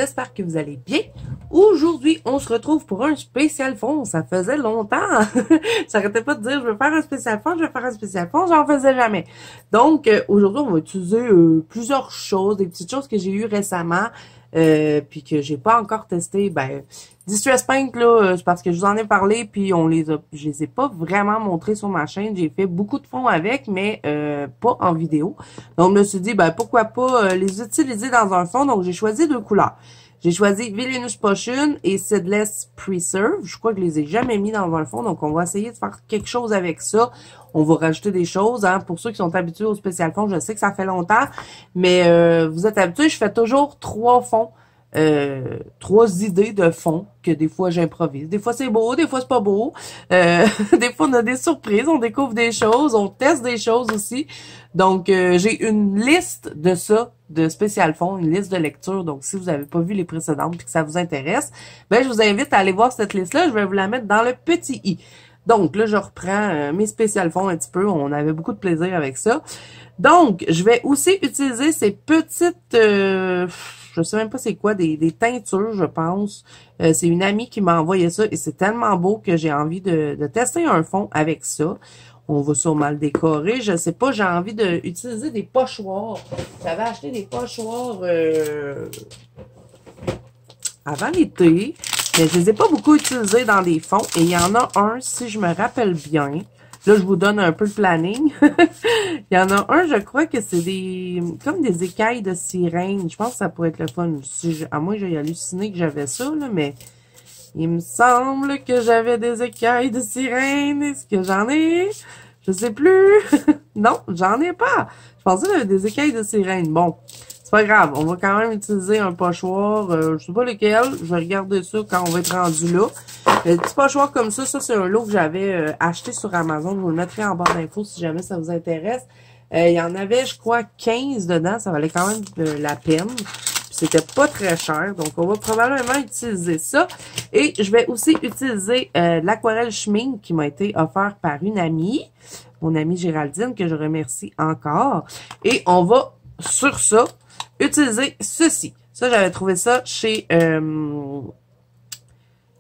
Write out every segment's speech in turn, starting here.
j'espère que vous allez bien. Aujourd'hui, on se retrouve pour un spécial fond. Ça faisait longtemps. J'arrêtais pas de dire, je vais faire un spécial fond, je vais faire un spécial fond, j'en faisais jamais. Donc, aujourd'hui, on va utiliser plusieurs choses, des petites choses que j'ai eues récemment, puis que j'ai pas encore testé. Ben, Distress Paint, là, c'est parce que je vous en ai parlé, puis je les ai pas vraiment montrés sur ma chaîne. J'ai fait beaucoup de fonds avec, mais pas en vidéo. Donc, je me suis dit, ben, pourquoi pas les utiliser dans un fond. Donc, j'ai choisi deux couleurs. J'ai choisi Villainous Potion et Seedless Preserve. Je crois que je les ai jamais mis dans un fond, donc on va essayer de faire quelque chose avec ça. On va rajouter des choses, hein. Pour ceux qui sont habitués au spécial fond, je sais que ça fait longtemps, mais vous êtes habitués, je fais toujours 3 fonds. 3 idées de fond que des fois j'improvise. Des fois c'est beau, des fois c'est pas beau. Des fois on a des surprises, on découvre des choses, on teste des choses aussi. Donc j'ai une liste de ça, de spécial fond, une liste de lecture. Donc si vous n'avez pas vu les précédentes et que ça vous intéresse, ben je vous invite à aller voir cette liste-là. Je vais vous la mettre dans le petit i. Donc là je reprends mes spécial fonds un petit peu. On avait beaucoup de plaisir avec ça. Donc je vais aussi utiliser ces petites je sais même pas c'est quoi, des teintures, je pense. C'est une amie qui m'a envoyé ça et c'est tellement beau que j'ai envie de tester un fond avec ça. On va sûrement le décorer. Je sais pas, j'ai envie d'utiliser des pochoirs. J'avais acheté des pochoirs avant l'été, mais je les ai pas beaucoup utilisés dans des fonds. Et il y en a un, si je me rappelle bien. Là, je vous donne un peu le planning. Il y en a un, je crois que c'est comme des écailles de sirène. Je pense que ça pourrait être le fun. À moins que j'ai halluciné que j'avais ça, là, mais il me semble que j'avais des écailles de sirène. Est-ce que j'en ai? Je sais plus. Non, j'en ai pas. Je pensais que j'avais des écailles de sirène. Bon, c'est pas grave. On va quand même utiliser un pochoir. Je sais pas lequel. Je vais regarder ça quand on va être rendu là. Le petit pochoir comme ça c'est un lot que j'avais acheté sur Amazon. Je vous le mettrai en barre d'infos si jamais ça vous intéresse. Il y en avait, je crois, 15 dedans. Ça valait quand même la peine. C'était pas très cher. Donc, on va probablement utiliser ça. Et je vais aussi utiliser l'aquarelle Schmink qui m'a été offert par une amie. Mon amie Géraldine, que je remercie encore. Et on va, sur ça, utiliser ceci. Ça, j'avais trouvé ça chez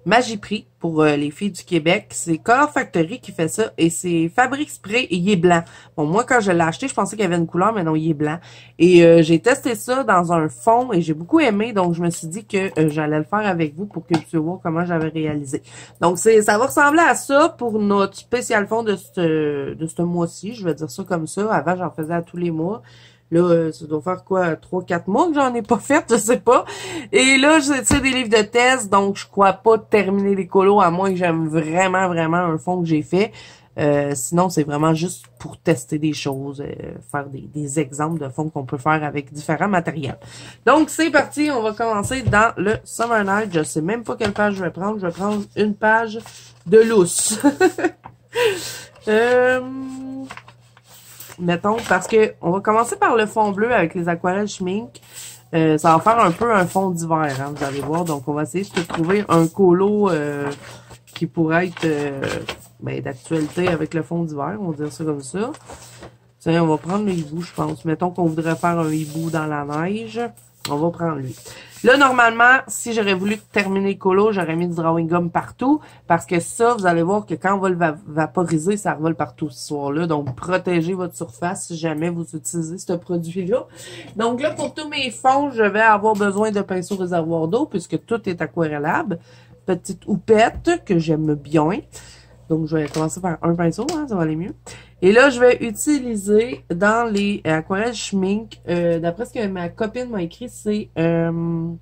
Magiprix pour les filles du Québec. C'est Color Factory qui fait ça et c'est Fabrique Spray et il est blanc. Bon, moi, quand je l'ai acheté, je pensais qu'il y avait une couleur, mais non, il est blanc. Et j'ai testé ça dans un fond et j'ai beaucoup aimé, donc je me suis dit que j'allais le faire avec vous pour que vous puissiez voir comment j'avais réalisé. Donc, ça va ressembler à ça pour notre spécial fond de ce mois-ci. Je vais dire ça comme ça. Avant, j'en faisais à tous les mois. Là, ça doit faire quoi, 3-4 mois que j'en ai pas fait, je sais pas. Et là, j'ai des livres de test, donc je crois pas terminer les colos, à moins que j'aime vraiment, vraiment un fond que j'ai fait. Sinon, c'est vraiment juste pour tester des choses, faire des exemples de fonds qu'on peut faire avec différents matériels. Donc, c'est parti, on va commencer dans le Summer Night. Je sais même pas quelle page je vais prendre. Je vais prendre une page de lousse. Mettons, parce que on va commencer par le fond bleu avec les aquarelles Schmink. Ça va faire un peu un fond d'hiver, hein, vous allez voir. Donc, on va essayer de trouver un colo qui pourrait être d'actualité avec le fond d'hiver. On va dire ça comme ça. Tiens, on va prendre le hibou, je pense. Mettons qu'on voudrait faire un hibou dans la neige. On va prendre lui. Là, normalement, si j'aurais voulu terminer le colo, j'aurais mis du drawing gum partout. Parce que ça, vous allez voir que quand on va le vaporiser, ça revole partout ce soir-là. Donc, protégez votre surface si jamais vous utilisez ce produit-là. Donc là, pour tous mes fonds, je vais avoir besoin de pinceau réservoir d'eau puisque tout est aquarellable. Petite houppette que j'aime bien. Donc, je vais commencer par un pinceau, hein, ça va aller mieux. Et là, je vais utiliser dans les aquarelles Schmink, d'après ce que ma copine m'a écrit, c'est le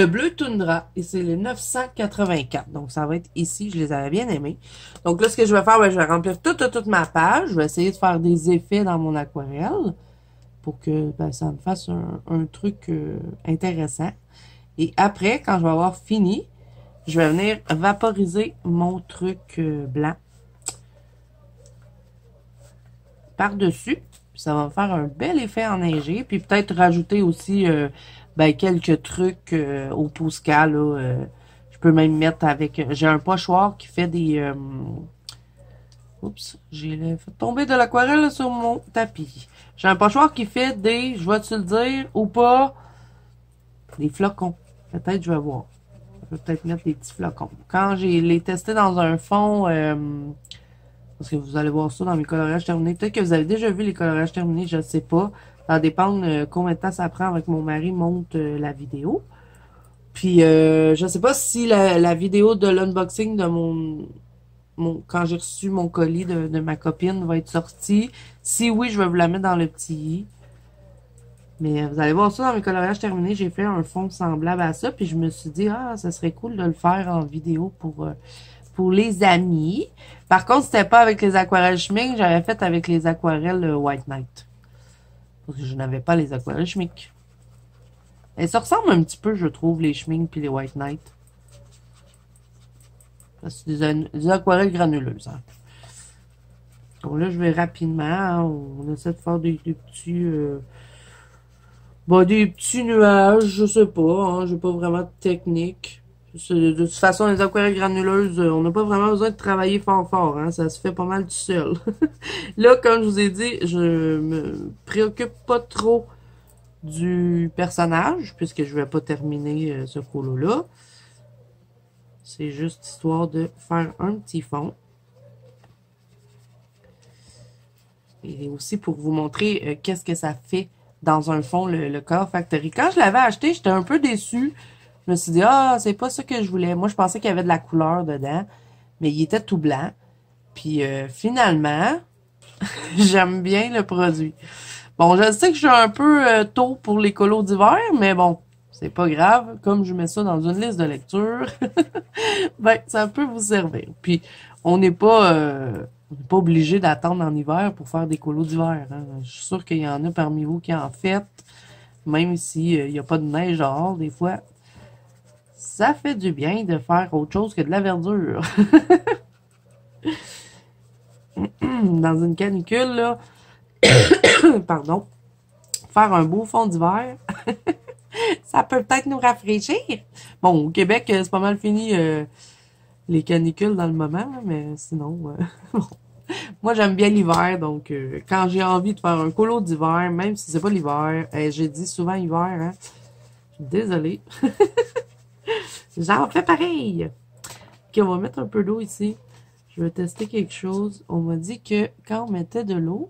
bleu Tundra et c'est le 984. Donc, ça va être ici, je les avais bien aimés. Donc là, ce que je vais faire, ben, je vais remplir toute ma page. Je vais essayer de faire des effets dans mon aquarelle pour que ça me fasse un truc intéressant. Et après, quand je vais avoir fini, je vais venir vaporiser mon truc blanc par-dessus. Ça va me faire un bel effet enneigé. Puis peut-être rajouter aussi quelques trucs au Posca. Je peux même mettre avec... J'ai un pochoir qui fait des... oups, j'ai fait tomber de l'aquarelle sur mon tapis. J'ai un pochoir qui fait des... Je vais-tu le dire ou pas? Des flocons. Peut-être je vais voir. Je vais peut-être mettre des petits flocons. Quand j'ai les testé dans un fond, parce que vous allez voir ça dans mes coloriages terminés. Peut-être que vous avez déjà vu les coloriages terminés, je ne sais pas. Ça va dépendre combien de temps ça prend avec mon mari monte la vidéo. Puis je sais pas si la vidéo de l'unboxing de quand j'ai reçu mon colis de ma copine va être sortie. Si oui, je vais vous la mettre dans le petit i. Mais vous allez voir ça dans mes coloriages terminés. J'ai fait un fond semblable à ça. Puis je me suis dit, ah, ça serait cool de le faire en vidéo pour les amis. Par contre, c'était pas avec les aquarelles Schmincks. J'avais fait avec les aquarelles White Knight. Parce que je n'avais pas les aquarelles Schmincks. Et ça ressemble un petit peu, je trouve, les Schmincks puis les White Knight. C'est des aquarelles granuleuses. Hein. Donc là, je vais rapidement. Hein, on essaie de faire des petits... des petits nuages, je sais pas. Hein, j'ai pas vraiment de technique. De toute façon, les aquarelles granuleuses, on n'a pas vraiment besoin de travailler fort. Hein, ça se fait pas mal tout seul. Là, comme je vous ai dit, je me préoccupe pas trop du personnage, puisque je vais pas terminer ce colo-là. C'est juste histoire de faire un petit fond. Et aussi pour vous montrer qu'est-ce que ça fait dans un fond, le Color Factory. Quand je l'avais acheté, j'étais un peu déçue. Je me suis dit, ah, c'est pas ça que je voulais. Moi, je pensais qu'il y avait de la couleur dedans, mais il était tout blanc. Puis finalement, j'aime bien le produit. Bon, je sais que je suis un peu tôt pour les colos d'hiver, mais bon, c'est pas grave. Comme je mets ça dans une liste de lecture, ben, ça peut vous servir. Puis, on n'est pas obligé d'attendre en hiver pour faire des colos d'hiver. Hein. Je suis sûre qu'il y en a parmi vous qui en faites, même s'il n'y a pas de neige dehors, des fois. Ça fait du bien de faire autre chose que de la verdure. Dans une canicule, là, pardon, faire un beau fond d'hiver, ça peut peut-être nous rafraîchir. Bon, au Québec, c'est pas mal fini les canicules dans le moment, mais sinon, bon. Moi, j'aime bien l'hiver, donc quand j'ai envie de faire un colo d'hiver, même si c'est pas l'hiver, j'ai dit souvent hiver, hein, je suis désolée. J'en fais pareil. Ok, on va mettre un peu d'eau ici. Je vais tester quelque chose. On m'a dit que quand on mettait de l'eau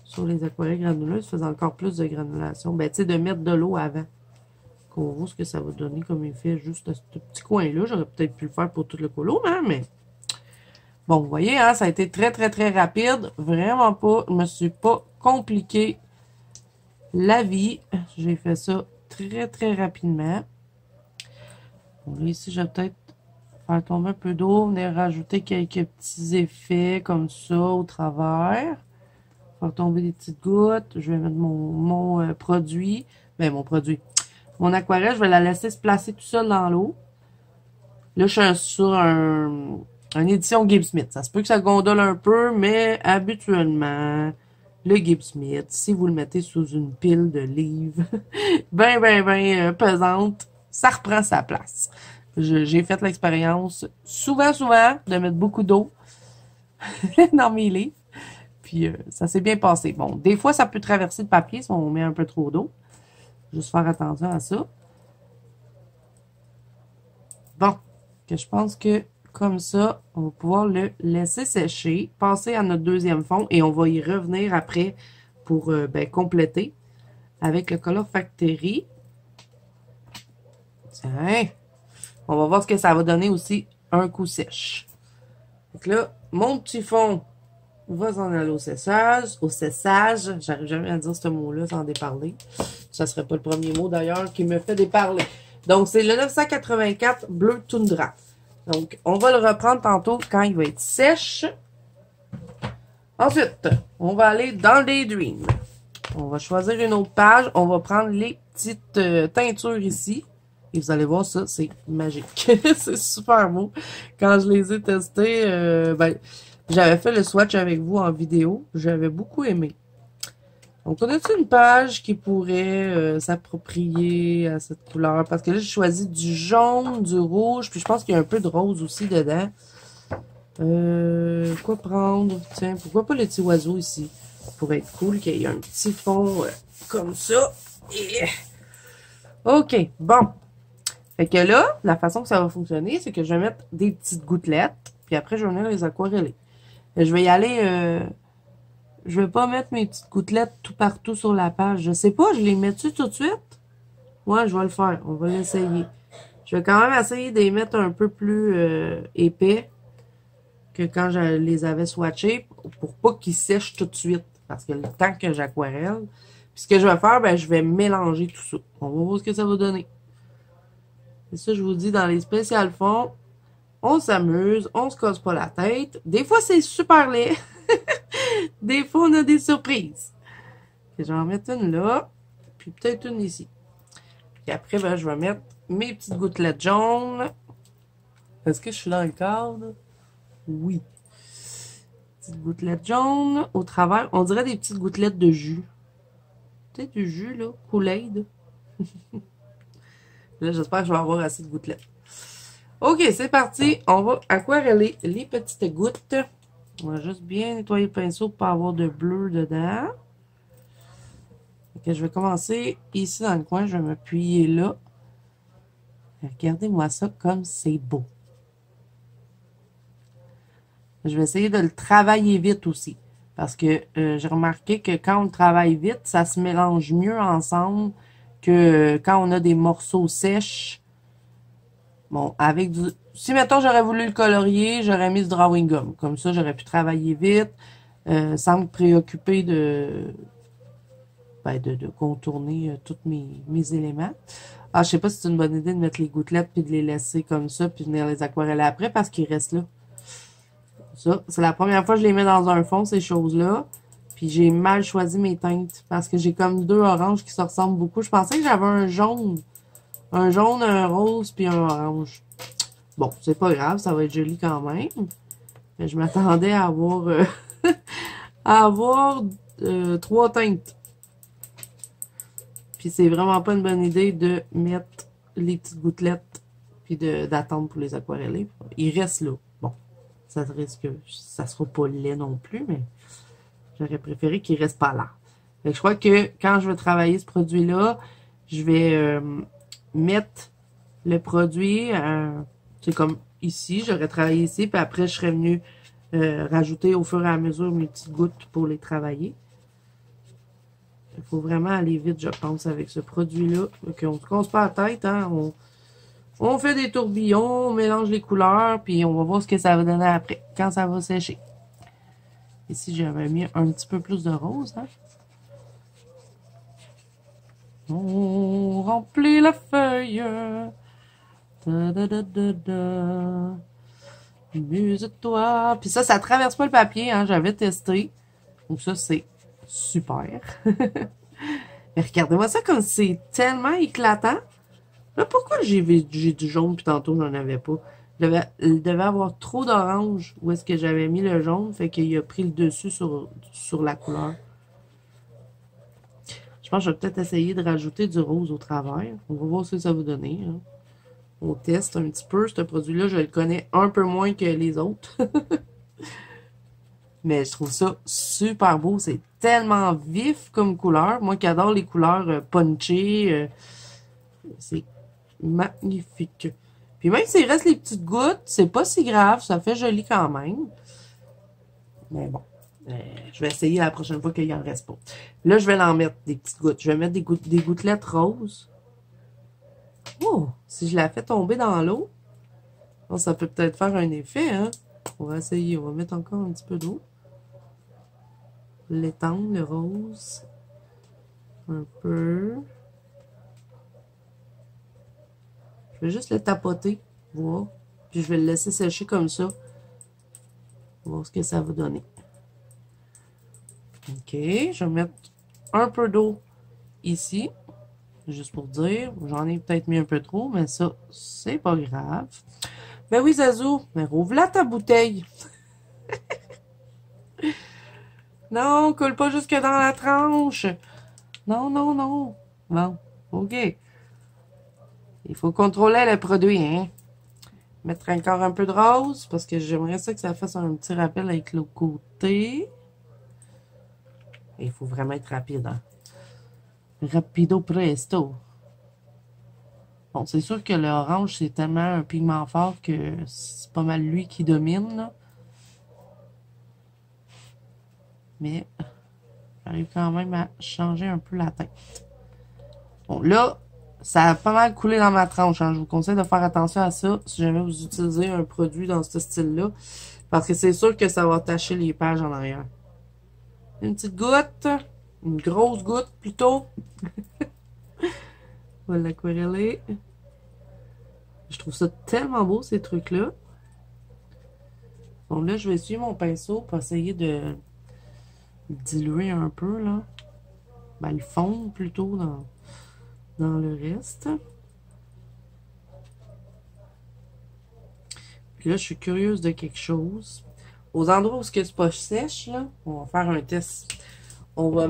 sur les aquarelles granuleuses, ça faisait encore plus de granulation. Ben, tu sais, de mettre de l'eau avant. Qu'on voit ce que ça va donner comme effet juste à ce petit coin-là. J'aurais peut-être pu le faire pour tout le colo, hein, mais... Bon, vous voyez, hein, ça a été très, très, très rapide. Vraiment pas. Je me suis pas compliqué la vie. J'ai fait ça très, très rapidement. Bon, là, ici, je vais peut-être faire tomber un peu d'eau, venir rajouter quelques petits effets comme ça au travers. Faire tomber des petites gouttes. Je vais mettre mon produit. Ben, mon produit. Mon aquarelle, je vais la laisser se placer tout seul dans l'eau. Là, je suis sur une édition Gibb Smith. Ça se peut que ça gondole un peu, mais habituellement, le Gibb Smith, si vous le mettez sous une pile de livres ben pesante, ça reprend sa place. J'ai fait l'expérience souvent de mettre beaucoup d'eau dans mes livres. Puis ça s'est bien passé. Bon, des fois, ça peut traverser le papier si on met un peu trop d'eau. Juste faire attention à ça. Bon, que je pense que comme ça, on va pouvoir le laisser sécher, passer à notre deuxième fond et on va y revenir après pour compléter avec le Color Factory. Tiens, on va voir ce que ça va donner aussi un coup sèche. Donc là, mon petit fond va s'en aller au cessage. J'arrive jamais à dire ce mot-là sans déparler. Ça serait pas le premier mot d'ailleurs qui me fait déparler. Donc, c'est le 984 Bleu Tundra. Donc, on va le reprendre tantôt quand il va être sèche. Ensuite, on va aller dans le Daydream. On va choisir une autre page. On va prendre les petites teintures ici. Et vous allez voir ça, c'est magique. C'est super beau. Quand je les ai testés, j'avais fait le swatch avec vous en vidéo. J'avais beaucoup aimé. Donc, on a une page qui pourrait s'approprier à cette couleur? Parce que là, j'ai choisi du jaune, du rouge, puis je pense qu'il y a un peu de rose aussi dedans. Quoi prendre? Tiens, pourquoi pas le petit oiseau ici? Ça pourrait être cool qu'il y ait un petit fond comme ça. Et OK, bon. Fait que là, la façon que ça va fonctionner, c'est que je vais mettre des petites gouttelettes, puis après, je vais venir les aquareller. Je vais y aller, je vais pas mettre mes petites gouttelettes tout partout sur la page. Je sais pas, je les mets-tu tout de suite? Ouais, je vais le faire. On va l'essayer. Je vais quand même essayer de les mettre un peu plus épais que quand je les avais swatchés pour pas qu'ils sèchent tout de suite. Parce que le temps que j'aquarelle. Puis ce que je vais faire, ben je vais mélanger tout ça. On va voir ce que ça va donner. C'est ça, je vous dis, dans les spéciales fonds, on s'amuse, on se casse pas la tête. Des fois, c'est super laid. Des fois, on a des surprises. Je vais en mettre une là, puis peut-être une ici. Puis après, ben, je vais mettre mes petites gouttelettes jaunes. Est-ce que je suis dans le cadre? Oui. Petites gouttelettes jaunes au travers. On dirait des petites gouttelettes de jus. Peut-être du jus, là. Kool-Aid. Là, j'espère que je vais avoir assez de gouttelettes. OK, c'est parti. On va aquareller les petites gouttes. On va juste bien nettoyer le pinceau pour pas avoir de bleu dedans. OK, je vais commencer ici dans le coin. Je vais m'appuyer là. Regardez-moi ça comme c'est beau. Je vais essayer de le travailler vite aussi. Parce que j'ai remarqué que quand on le travaille vite, ça se mélange mieux ensemble que quand on a des morceaux sèches. Bon, avec du... Si, mettons, j'aurais voulu le colorier, j'aurais mis du drawing gum. Comme ça, j'aurais pu travailler vite, sans me préoccuper de contourner tous mes éléments. Ah, je sais pas si c'est une bonne idée de mettre les gouttelettes puis de les laisser comme ça puis venir les aquareller après parce qu'ils restent là. Ça, c'est la première fois que je les mets dans un fond, ces choses-là. Puis j'ai mal choisi mes teintes parce que j'ai comme deux oranges qui se ressemblent beaucoup. Je pensais que j'avais un jaune, un rose puis un orange. Bon, c'est pas grave, ça va être joli quand même. Mais je m'attendais à avoir, à avoir 3 teintes. Puis c'est vraiment pas une bonne idée de mettre les petites gouttelettes puis d'attendre pour les aquareller. Ils restent là. Bon, ça risque, ça sera pas laid non plus, mais j'aurais préféré qu'ils restent pas là. Fait que je crois que quand je vais travailler ce produit-là, je vais mettre le produit, c'est comme ici, j'aurais travaillé ici, puis après je serais venu rajouter au fur et à mesure mes petites gouttes pour les travailler. Il faut vraiment aller vite, je pense, avec ce produit-là. On ne se casse pas la tête, hein. On fait des tourbillons, on mélange les couleurs, puis on va voir ce que ça va donner après, quand ça va sécher. Ici, j'avais mis un petit peu plus de rose, hein. On remplit la feuille. Da, da, da, da, da. Amuse-toi. Puis ça traverse pas le papier, hein. J'avais testé. Donc ça, c'est super. Mais regardez-moi ça comme c'est tellement éclatant. Là, pourquoi j'ai du jaune puis tantôt j'en avais pas? Il devait avoir trop d'orange où est-ce que j'avais mis le jaune, fait qu'il a pris le dessus sur la couleur. Je pense que je vais peut-être essayer de rajouter du rose au travers. On va voir ce que ça va donner. Hein. On teste un petit peu. Ce produit-là, je le connais un peu moins que les autres. Mais je trouve ça super beau. C'est tellement vif comme couleur. Moi qui adore les couleurs punchées, c'est magnifique. Puis même s'il reste les petites gouttes, c'est pas si grave. Ça fait joli quand même. Mais bon. Je vais essayer la prochaine fois qu'il en reste pas. Là, je vais en mettre des petites gouttes. Je vais mettre des gouttelettes roses. Oh! Si je la fais tomber dans l'eau, ça peut peut-être faire un effet, hein? On va essayer. On va mettre encore un petit peu d'eau. L'étendre, le rose. Un peu. Je vais juste le tapoter. Voir. Puis je vais le laisser sécher comme ça. On va voir ce que ça va donner. OK. Je vais mettre un peu d'eau ici. Juste pour dire. J'en ai peut-être mis un peu trop, mais ça, c'est pas grave. Ben oui, Zazou. Mais rouvre-la ta bouteille. Non, coule pas jusque dans la tranche. Non, non, non. Bon, OK. Il faut contrôler le produit, hein. Mettre encore un peu de rose, parce que j'aimerais ça que ça fasse un petit rappel avec l'autre côté. Il faut vraiment être rapide, hein. Rapido presto. Bon, c'est sûr que l'orange, c'est tellement un pigment fort que c'est pas mal lui qui domine, là. Mais j'arrive quand même à changer un peu la teinte. Bon, là, ça a pas mal coulé dans ma tranche, hein. Je vous conseille de faire attention à ça si jamais vous utilisez un produit dans ce style-là. Parce que c'est sûr que ça va tacher les pages en arrière. Une petite goutte. Une grosse goutte, plutôt. On va l'aquareller. Je trouve ça tellement beau, ces trucs-là. Donc là, je vais essuyer mon pinceau pour essayer de diluer un peu, là. Ben, le fond, plutôt, dans le reste. Puis là, je suis curieuse de quelque chose. Aux endroits où c'est pas sèche, là, on va faire un test. On va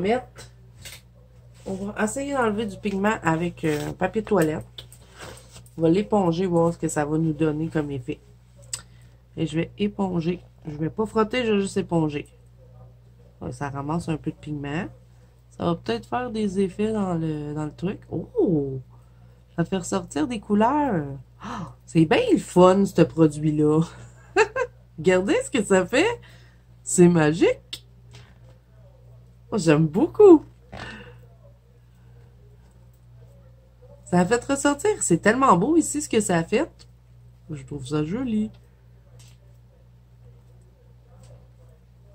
essayer d'enlever du pigment avec un papier toilette. On va l'éponger, voir ce que ça va nous donner comme effet. Et je vais éponger. Je vais pas frotter, je vais juste éponger. Ça ramasse un peu de pigment. Ça va peut-être faire des effets dans le truc. Oh! Ça fait ressortir des couleurs. Oh, c'est bien le fun, ce produit-là. Regardez ce que ça fait. C'est magique. Oh, j'aime beaucoup. Ça a fait ressortir. C'est tellement beau ici ce que ça a fait. Je trouve ça joli.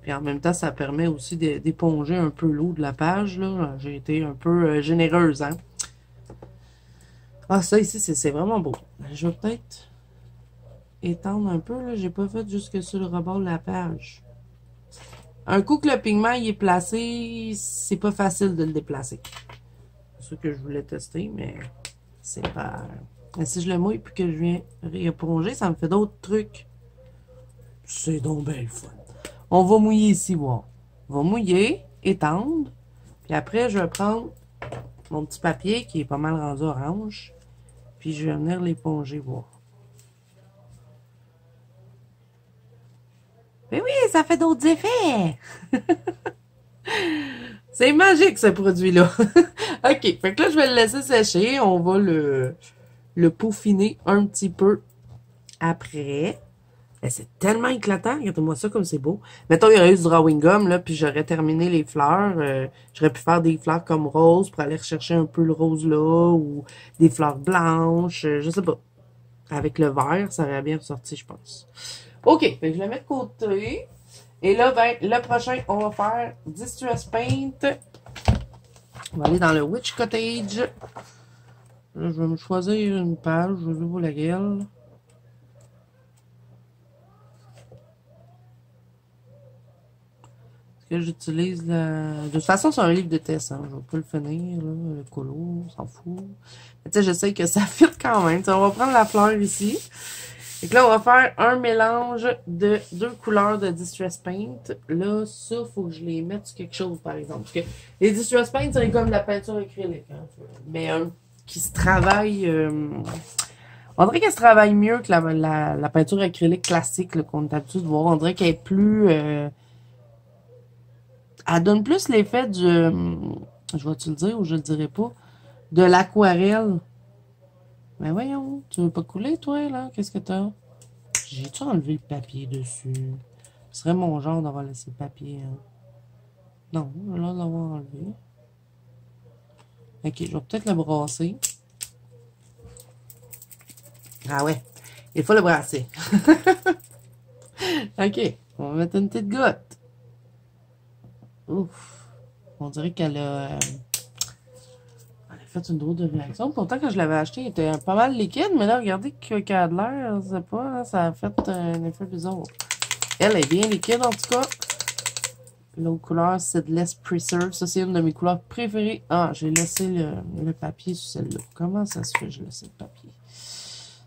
Puis en même temps, ça permet aussi d'éponger un peu l'eau de la page, là. J'ai été un peu généreuse, hein. Ah, ça ici, c'est vraiment beau. Je vais peut-être étendre un peu, là. J'ai pas fait jusque sur le rebord de la page. Un coup que le pigment y est placé, c'est pas facile de le déplacer. C'est ce que je voulais tester, mais c'est pas... Si je le mouille puis que je viens rééponger, ça me fait d'autres trucs. C'est donc bien le fun. On va mouiller ici, voir. On va mouiller, étendre. Puis après, je vais prendre mon petit papier qui est pas mal rendu orange. Puis je vais venir l'éponger, voir. Mais oui, ça fait d'autres effets! C'est magique, ce produit-là. OK, fait que là, je vais le laisser sécher. On va le peaufiner un petit peu après. C'est tellement éclatant. Regardez-moi ça comme c'est beau. Mettons, il y aurait eu du drawing gum, là, puis j'aurais terminé les fleurs. J'aurais pu faire des fleurs comme rose pour aller rechercher un peu le rose là, ou des fleurs blanches, je sais pas. Avec le vert, ça aurait bien ressorti, je pense. OK, fait que je le mets de côté. Et là, ben, le prochain, on va faire Distress Paint. On va aller dans le Witch Cottage. Là, je vais me choisir une page, je sais pas laquelle. Que j'utilise la... De toute façon, c'est un livre de test, hein. Je vais pas le finir, là. Le colo, on s'en fout. Mais tu sais, je sais que ça fit quand même. T'sais, on va prendre la fleur ici. Et là, on va faire un mélange de 2 couleurs de Distress Paint. Là, ça, faut que je les mette sur quelque chose, par exemple. Parce que les Distress Paint, c'est comme la peinture acrylique, hein. Mais qui se travaille... On dirait qu'elle se travaille mieux que la peinture acrylique classique qu'on est habitué de voir. On dirait qu'elle est plus... Elle donne plus l'effet du... je vais-tu le dire ou je le dirai pas? De l'aquarelle. Mais voyons, tu veux pas couler, toi, là? Qu'est-ce que t'as? J'ai-tu enlevé le papier dessus? Ce serait mon genre d'avoir laissé le papier, hein? Non, j'ai l'air d'avoir enlevé. Ok, je vais peut-être le brasser. Ah ouais, il faut le brasser. Ok, on va mettre une petite goutte. Ouf. On dirait qu'elle a fait une drôle de réaction. Pourtant, quand je l'avais acheté, il était pas mal liquide. Mais là, regardez qu'elle a de l'air. Je sais pas, là, ça a fait un effet bizarre. Elle est bien liquide, en tout cas. L'autre couleur, c'est de Seedless Preserve. Ça, c'est une de mes couleurs préférées. Ah, j'ai laissé le papier sur celle-là. Comment ça se fait que j'ai laissé le papier?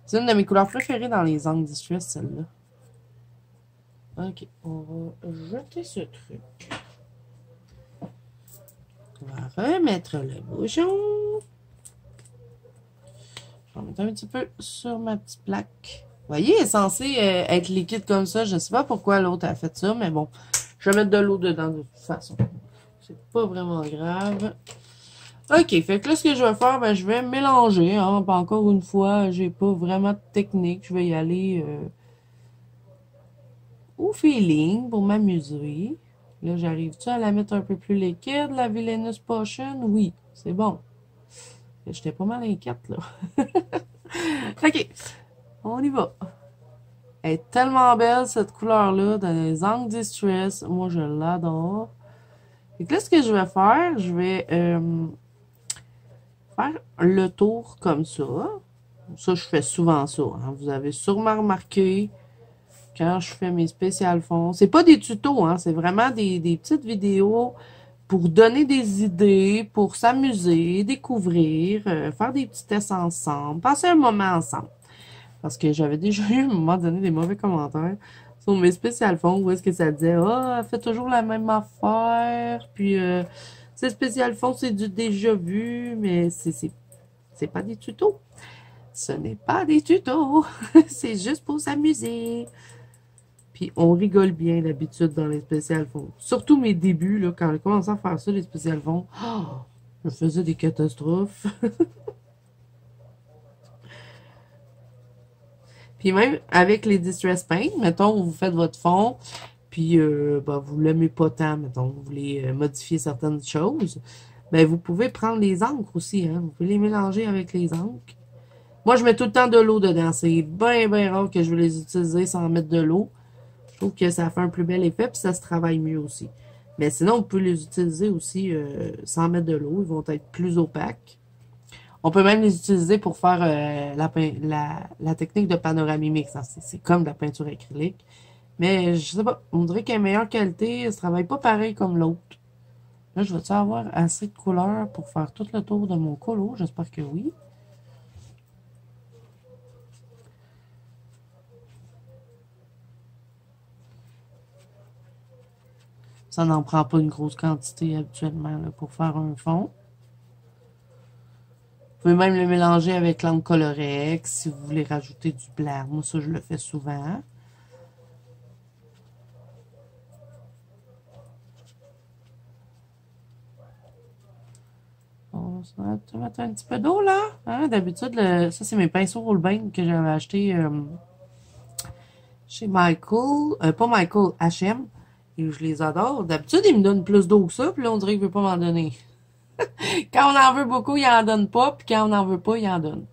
C'est une de mes couleurs préférées dans les angles Distress, celle-là. Ok, on va jeter ce truc. On va remettre le bouchon. Je vais mettre un petit peu sur ma petite plaque. Vous voyez, elle est censée être liquide comme ça. Je ne sais pas pourquoi l'autre a fait ça, mais bon. Je vais mettre de l'eau dedans de toute façon. C'est pas vraiment grave. OK, fait que là, ce que je vais faire, ben, je vais mélanger, hein. Puis encore une fois, j'ai pas vraiment de technique. Je vais y aller au feeling pour m'amuser. Là, j'arrive-tu à la mettre un peu plus liquide, la Villainous Potion? Oui, c'est bon. J'étais pas mal inquiète, là. OK, on y va. Elle est tellement belle, cette couleur-là, dans les angles Distress. Moi, je l'adore. Et là, ce que je vais faire, je vais faire le tour comme ça. Ça, je fais souvent ça, hein. Vous avez sûrement remarqué quand je fais mes spéciales fonds. C'est pas des tutos, hein. C'est vraiment des petites vidéos pour donner des idées, pour s'amuser, découvrir, faire des petits tests ensemble, passer un moment ensemble. Parce que j'avais déjà eu à un moment donné des mauvais commentaires sur mes spéciales fonds où est-ce que ça disait ah, elle fait toujours la même affaire, puis ces spéciales fonds, c'est du déjà vu, mais c'est pas des tutos. Ce n'est pas des tutos. C'est juste pour s'amuser. Puis on rigole bien d'habitude dans les spéciales fonds. Surtout mes débuts, là, quand j'ai commencé à faire ça, les spéciales fonds, oh, je faisais des catastrophes. Puis même avec les Distress Paint, mettons, vous faites votre fond, puis ben, vous l'aimez pas tant, mettons, vous voulez modifier certaines choses, ben vous pouvez prendre les encres aussi, hein. Vous pouvez les mélanger avec les encres. Moi, je mets tout le temps de l'eau dedans. C'est bien, bien rare que je vais les utiliser sans mettre de l'eau. Je trouve que ça fait un plus bel effet, puis ça se travaille mieux aussi. Mais sinon, on peut les utiliser aussi sans mettre de l'eau. Ils vont être plus opaques. On peut même les utiliser pour faire la technique de panoramimique. C'est comme de la peinture acrylique. Mais je sais pas, on dirait qu'elle est meilleure qualité. Ça travaille pas pareil comme l'autre. Là, je vais-tu avoir assez de couleurs pour faire tout le tour de mon colo? J'espère que oui. Ça n'en prend pas une grosse quantité habituellement là, pour faire un fond. Vous pouvez même le mélanger avec l'encre Colorex si vous voulez rajouter du blanc. Moi, ça, je le fais souvent. On va mettre un petit peu d'eau, là. Hein? D'habitude, ça, c'est mes pinceaux Roll-Bane que j'avais acheté chez Michael. Pas Michael, H&M. Et je les adore. D'habitude, ils me donnent plus d'eau que ça. Puis là, on dirait qu'il ne veut pas m'en donner. Quand on en veut beaucoup, il en donne pas. Puis quand on n'en veut pas, il en donne.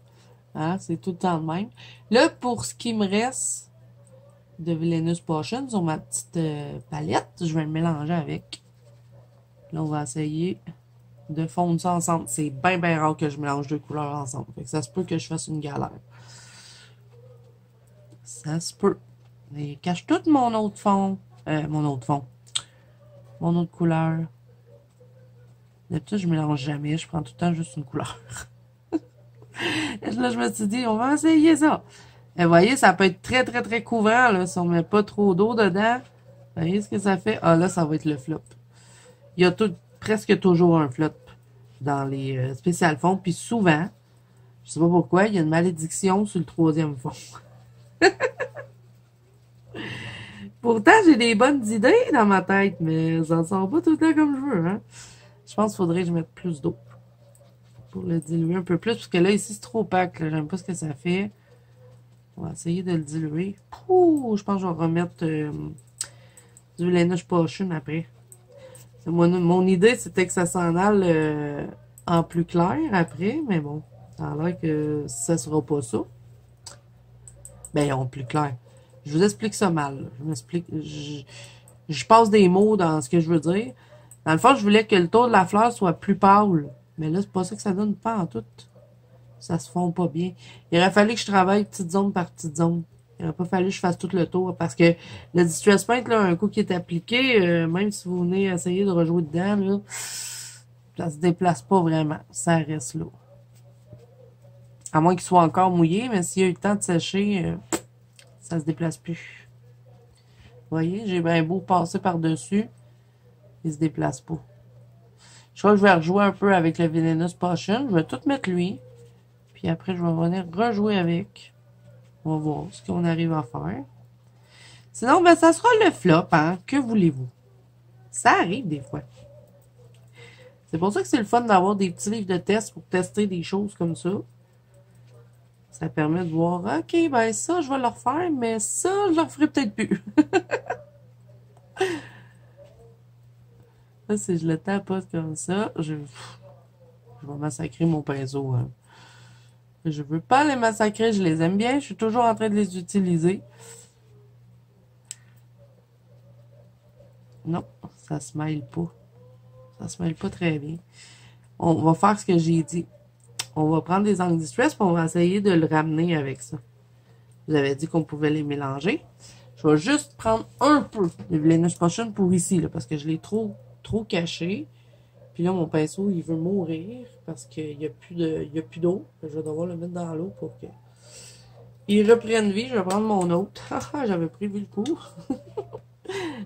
Hein? C'est tout le temps le même. Là, pour ce qui me reste de Villainous Potion sur ma petite palette, je vais le mélanger avec. Là, on va essayer de fondre ça ensemble. C'est bien, bien rare que je mélange deux couleurs ensemble. Fait que ça se peut que je fasse une galère. Ça se peut. Mais cache tout mon autre fond. Mon autre fond. Mon autre couleur. D'habitude, je mélange jamais. Je prends tout le temps juste une couleur. Et là, je me suis dit, on va essayer ça. Et vous voyez, ça peut être très, très, très couvrant, là, si on met pas trop d'eau dedans. Vous voyez ce que ça fait? Ah, là, ça va être le flop. Il y a presque toujours un flop dans les spéciales fonds. Puis souvent, je sais pas pourquoi, il y a une malédiction sur le troisième fond. Pourtant, j'ai des bonnes idées dans ma tête, mais ça ne sort pas tout le temps comme je veux, hein. Je pense qu'il faudrait que je mette plus d'eau pour le diluer un peu plus, parce que là, ici, c'est trop opaque. J'aime pas ce que ça fait. On va essayer de le diluer. Ouh, je pense que je vais remettre du Villainous Potion après. Mon idée, c'était que ça s'en aille en plus clair après, mais bon, ça a l'air que ça sera pas ça. Ben, en plus clair. Je vous explique ça mal. Je m'explique. Je passe des mots dans ce que je veux dire. Dans le fond, je voulais que le tour de la fleur soit plus pâle. Mais là, c'est pas ça que ça donne pas en tout. Ça se fond pas bien. Il aurait fallu que je travaille petite zone par petite zone. Il n'aurait pas fallu que je fasse tout le tour. Parce que le Distress Paint, là, un coup qui est appliqué, même si vous venez essayer de rejouer dedans, là, ça se déplace pas vraiment. Ça reste là. À moins qu'il soit encore mouillé, mais s'il y a eu le temps de sécher, ça se déplace plus. Vous voyez, j'ai bien beau passer par-dessus. Il se déplace pas. Je crois que je vais rejouer un peu avec le Villainous Potion. Je vais tout mettre lui. Puis après, je vais venir rejouer avec. On va voir ce qu'on arrive à faire. Sinon, ben, ça sera le flop, hein. Que voulez-vous? Ça arrive des fois. C'est pour ça que c'est le fun d'avoir des petits livres de test pour tester des choses comme ça. Ça permet de voir, OK, ben ça, je vais le refaire, mais ça, je le referai peut-être plus. Là, si je le tapote comme ça, je vais massacrer mon pinceau. Hein. Je veux pas les massacrer, je les aime bien, je suis toujours en train de les utiliser. Non, ça se mêle pas. Ça se mêle pas très bien. On va faire ce que j'ai dit. On va prendre des angles distress et on va essayer de le ramener avec ça. Vous avez dit qu'on pouvait les mélanger. Je vais juste prendre un peu de Villainous Potion pour ici, là, parce que je l'ai trop caché. Puis là, mon pinceau, il veut mourir parce qu'il n'y a plus d'eau. Je vais devoir le mettre dans l'eau pour que il reprenne vie. Je vais prendre mon autre. Ah, j'avais prévu le coup.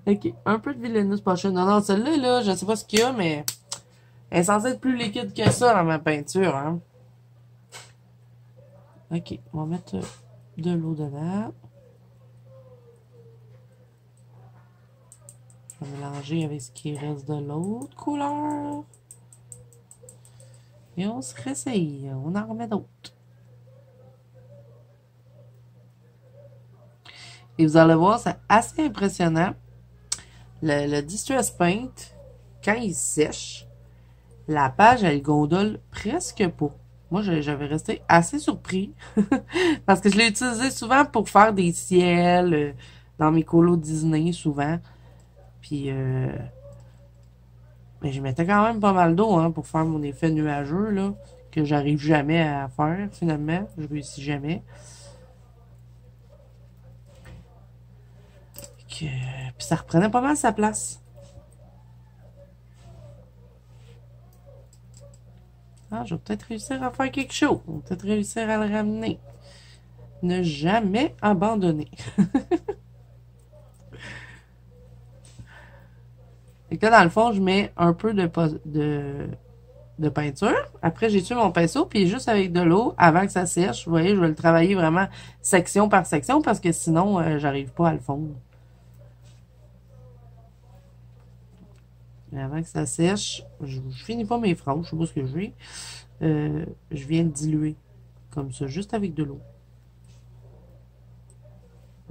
Ok, un peu de Villainous Potion. Non, non, celle-là, là, je sais pas ce qu'il y a, mais elle est censée être plus liquide que ça dans ma peinture, hein. Ok, on va mettre de l'eau dedans. Je vais mélanger avec ce qui reste de l'autre couleur. Et on se réessaye. On en remet d'autres. Et vous allez voir, c'est assez impressionnant. Le Distress Paint, quand il sèche, la page, elle gondole presque pas. Moi, j'avais resté assez surpris. Parce que je l'ai utilisé souvent pour faire des ciels dans mes colos Disney, souvent. Puis, mais je mettais quand même pas mal d'eau hein, pour faire mon effet nuageux, là, que j'arrive jamais à faire, finalement. Je réussis jamais. Puis ça reprenait pas mal sa place. Ah, je vais peut-être réussir à faire quelque chose. On va peut-être réussir à le ramener. Ne jamais abandonner. Et que dans le fond, je mets un peu de peinture. Après, j'ai tué mon pinceau, puis juste avec de l'eau, avant que ça sèche, vous voyez, je vais le travailler vraiment section par section, parce que sinon, j'arrive pas à le fondre. Mais avant que ça sèche, je finis pas mes franges, je sais pas ce que je vais. Je viens de diluer, comme ça, juste avec de l'eau.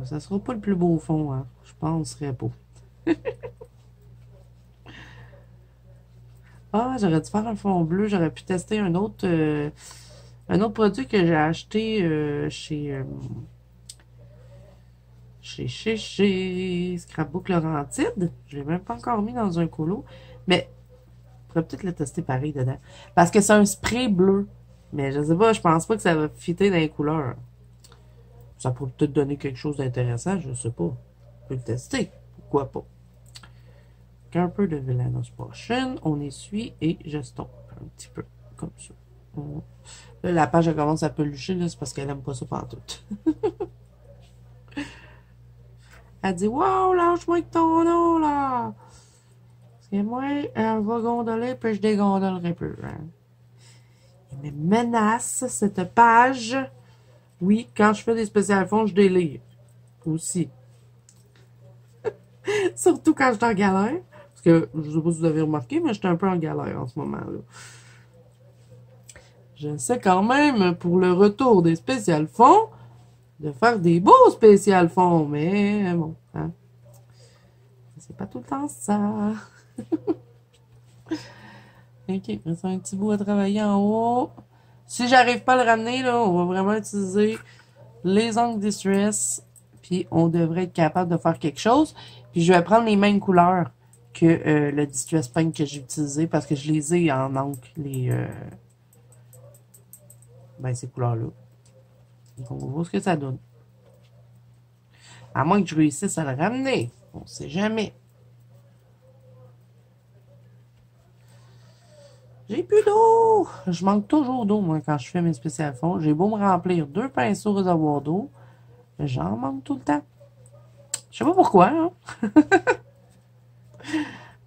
Ça sera pas le plus beau fond, hein. Je penserais pas. Ah, j'aurais dû faire un fond bleu. J'aurais pu tester un autre produit que j'ai acheté chez Scrapbook Laurentide. Je l'ai même pas encore mis dans un colo. Mais je pourrais peut-être le tester pareil dedans. Parce que c'est un spray bleu. Mais je sais pas, je pense pas que ça va fitter dans les couleurs. Ça pourrait peut-être donner quelque chose d'intéressant, je sais pas. On peut le tester. Pourquoi pas? Un peu de Villainous Potion, on essuie et j'estompe un petit peu, comme ça. Là, la page elle commence à pelucher, c'est parce qu'elle aime pas ça pantoute. Elle dit, wow, lâche-moi avec ton eau, là! Parce que moi, elle va gondoler, puis je dégondolerai plus. Hein. Elle me menace, cette page. Oui, quand je fais des spéciales fonds, je délire. Aussi. Surtout quand je suis en galère. Parce que, je sais pas si vous avez remarqué, mais j'étais un peu en galère en ce moment-là. J'essaie quand même, pour le retour des spéciales fonds, de faire des beaux spéciales fonds. Mais bon, hein. C'est pas tout le temps ça. Ok, il reste un petit bout à travailler en haut. Si j'arrive pas à le ramener, là, on va vraiment utiliser les ongles Distress. Puis on devrait être capable de faire quelque chose. Puis je vais prendre les mêmes couleurs que le Distress Paint que j'ai utilisé parce que je les ai en encre, ces couleurs-là. Donc on va voir ce que ça donne. À moins que je réussisse à le ramener. On sait jamais. J'ai plus d'eau! Je manque toujours d'eau, moi, quand je fais mes spéciales fonds. J'ai beau me remplir 2 pinceaux réservoirs d'eau. J'en manque tout le temps. Je sais pas pourquoi, hein?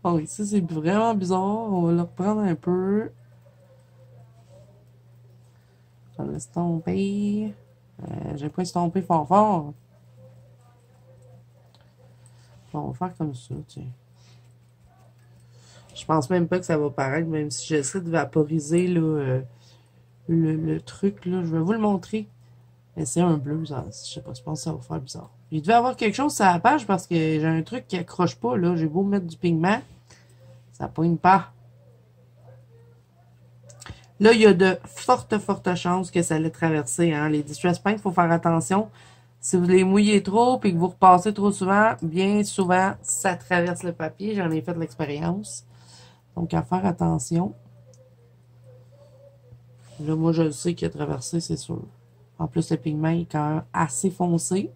Bon, ici, c'est vraiment bizarre. On va le reprendre un peu. Je vais l'estomper. J'ai pas estompé fort fort. Bon, on va faire comme ça, tiens. Je pense même pas que ça va paraître, même si j'essaie de vaporiser là, le truc. Là. Je vais vous le montrer. Mais c'est un bleu, ça, je sais pas, je pense que ça va faire bizarre. Il devait avoir quelque chose sur la page parce que j'ai un truc qui accroche pas, là. J'ai beau mettre du pigment, ça poigne pas. Là, il y a de fortes chances que ça allait traverser, hein. Les distress paints, il faut faire attention. Si vous les mouillez trop et que vous repassez trop souvent, bien souvent, ça traverse le papier. J'en ai fait l'expérience. Donc, à faire attention. Là, moi, je le sais qu'il a traversé, c'est sûr. En plus, le pigment est quand même assez foncé.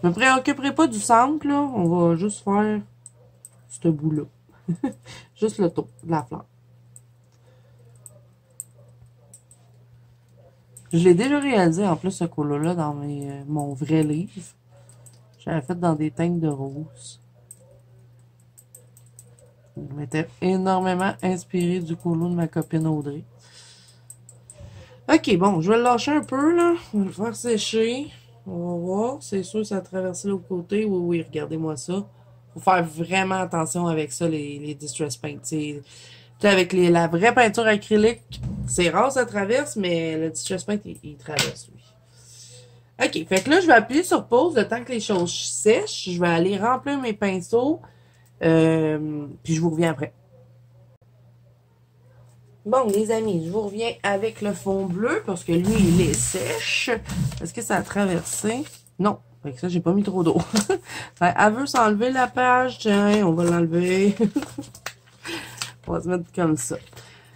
Je me préoccuperai pas du centre, là. On va juste faire ce bout-là. Juste le tour de la fleur. Je l'ai déjà réalisé, en plus, ce colo-là, dans mon vrai livre. J'avais fait dans des teintes de rose. Je m'étais énormément inspiré du colo de ma copine Audrey. Ok, bon, je vais le lâcher un peu, là. On va le faire sécher. On va voir. C'est sûr que ça a traversé l'autre côté. Oui, oui, regardez-moi ça. Faut faire vraiment attention avec ça, les distress paints. Avec la vraie peinture acrylique, c'est rare ça traverse, mais le distress paint, il traverse, lui. Ok, fait que là, je vais appuyer sur pause le temps que les choses sèchent. Je vais aller remplir mes pinceaux. Puis je vous reviens après. Bon, les amis, je vous reviens avec le fond bleu parce que lui, il est sèche. Est-ce que ça a traversé? Non. Fait que ça, j'ai pas mis trop d'eau. Elle veut s'enlever la page. Tiens, on va l'enlever. On va se mettre comme ça.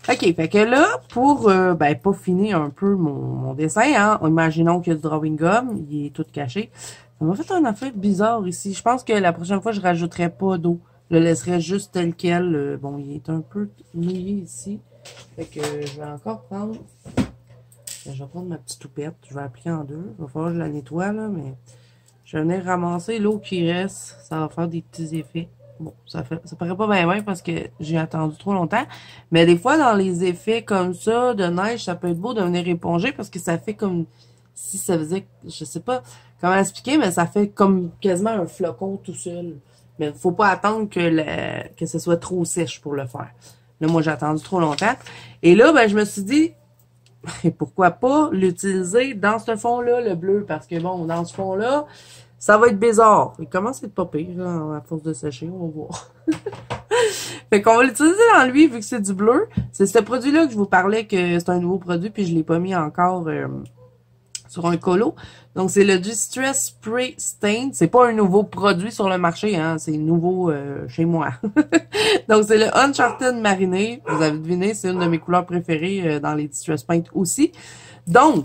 OK, fait que là, pour pas finir un peu mon dessin, hein, imaginons qu'il y a du drawing gum, il est tout caché. Ça m'a fait un affaire bizarre ici. Je pense que la prochaine fois, je rajouterai pas d'eau. Je le laisserai juste tel quel. Bon, il est un peu mouillé ici. Fait que je vais encore prendre... Je vais prendre ma petite toupette. Je vais appliquer en deux. Il va falloir que je la nettoie, là, mais... Je vais venir ramasser l'eau qui reste. Ça va faire des petits effets. Bon, ça paraît pas bien parce que j'ai attendu trop longtemps. Mais des fois, dans les effets comme ça, de neige, ça peut être beau de venir éponger parce que ça fait comme si ça faisait... Je sais pas comment expliquer, mais ça fait comme quasiment un flocon tout seul. Mais faut pas attendre que ce soit trop sèche pour le faire. Là, moi, j'ai attendu trop longtemps. Et là, ben, je me suis dit, pourquoi pas l'utiliser dans ce fond-là, le bleu? Parce que, bon, dans ce fond-là, ça va être bizarre. Il commence à être pas pire, là, à force de sécher, on va voir. Fait qu'on va l'utiliser dans lui, vu que c'est du bleu. C'est ce produit-là que je vous parlais que c'est un nouveau produit, puis je l'ai pas mis encore sur un colo. Donc, c'est le Distress Spray Stain. C'est pas un nouveau produit sur le marché, hein. C'est nouveau chez moi. Donc, c'est le Uncharted Mariné. Vous avez deviné, c'est une de mes couleurs préférées dans les Distress Paint aussi. Donc,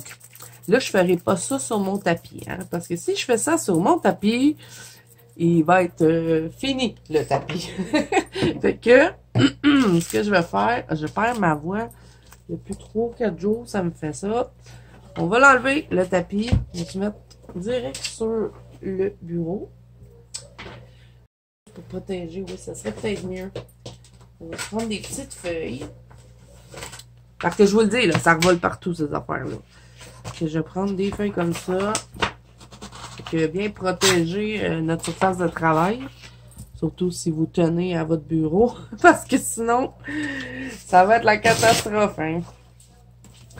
là, je ferai pas ça sur mon tapis, hein. Parce que si je fais ça sur mon tapis, il va être fini, le tapis. Fait que, ce que je vais faire, je perds ma voix. Depuis 3-4 jours, ça me fait ça. On va l'enlever, le tapis. On va se mettre direct sur le bureau. Pour protéger, oui, ça serait peut-être mieux. On va se prendre des petites feuilles. Parce que je vous le dis, là, ça revole partout, ces affaires-là. Je vais prendre des feuilles comme ça. Pour bien protéger notre surface de travail. Surtout si vous tenez à votre bureau. Parce que sinon, ça va être la catastrophe, hein.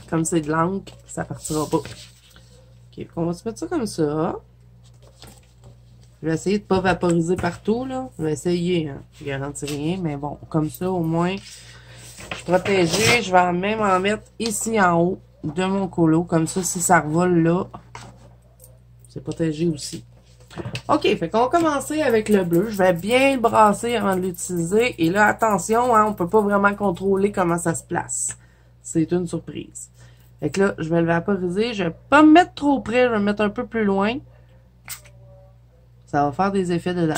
Comme c'est de l'encre, ça partira pas. Ok, on va se mettre ça comme ça. Je vais essayer de pas vaporiser partout, là. Je vais essayer, hein. Je garantis rien, mais bon, comme ça, au moins, je suis protégée. Je vais même en mettre ici en haut de mon colo. Comme ça, si ça revole là, c'est protégé aussi. OK, fait qu'on va commencer avec le bleu. Je vais bien le brasser avant de l'utiliser. Et là, attention, hein, on peut pas vraiment contrôler comment ça se place. C'est une surprise. Fait que là, je vais le vaporiser. Je vais pas me mettre trop près. Je vais me mettre un peu plus loin. Ça va faire des effets dedans.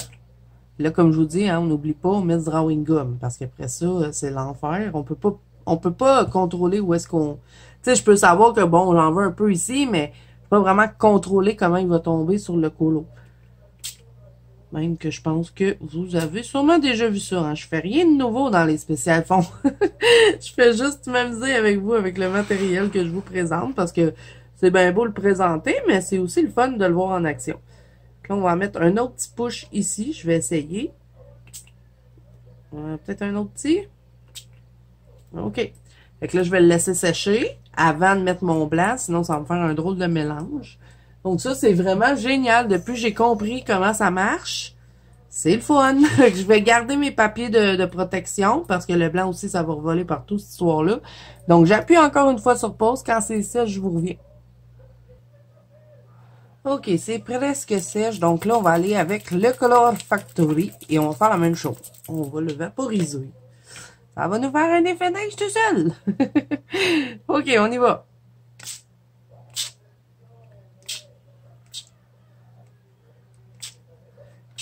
Là, comme je vous dis, hein, on n'oublie pas, on met du drawing gum. Parce qu'après ça, c'est l'enfer. On peut pas contrôler où est-ce qu'on... Tu sais, je peux savoir que bon, j'en veux un peu ici, mais je peux pas vraiment contrôler comment il va tomber sur le colo. Même que je pense que vous avez sûrement déjà vu ça. Hein? Je fais rien de nouveau dans les spéciales fonds. Je fais juste m'amuser avec vous, avec le matériel que je vous présente. Parce que c'est bien beau le présenter, mais c'est aussi le fun de le voir en action. Là, on va mettre un autre petit push ici. Je vais essayer. Peut-être un autre petit. OK. Fait que là, je vais le laisser sécher avant de mettre mon blanc, sinon ça va me faire un drôle de mélange. Donc ça, c'est vraiment génial. Depuis que j'ai compris comment ça marche, c'est le fun. Je vais garder mes papiers de protection parce que le blanc aussi, ça va revoler partout cette histoire-là. Donc, j'appuie encore une fois sur pause. Quand c'est sèche, je vous reviens. OK, c'est presque sèche. Donc là, on va aller avec le Color Factory et on va faire la même chose. On va le vaporiser. Ça va nous faire un effet neige tout seul. OK, on y va.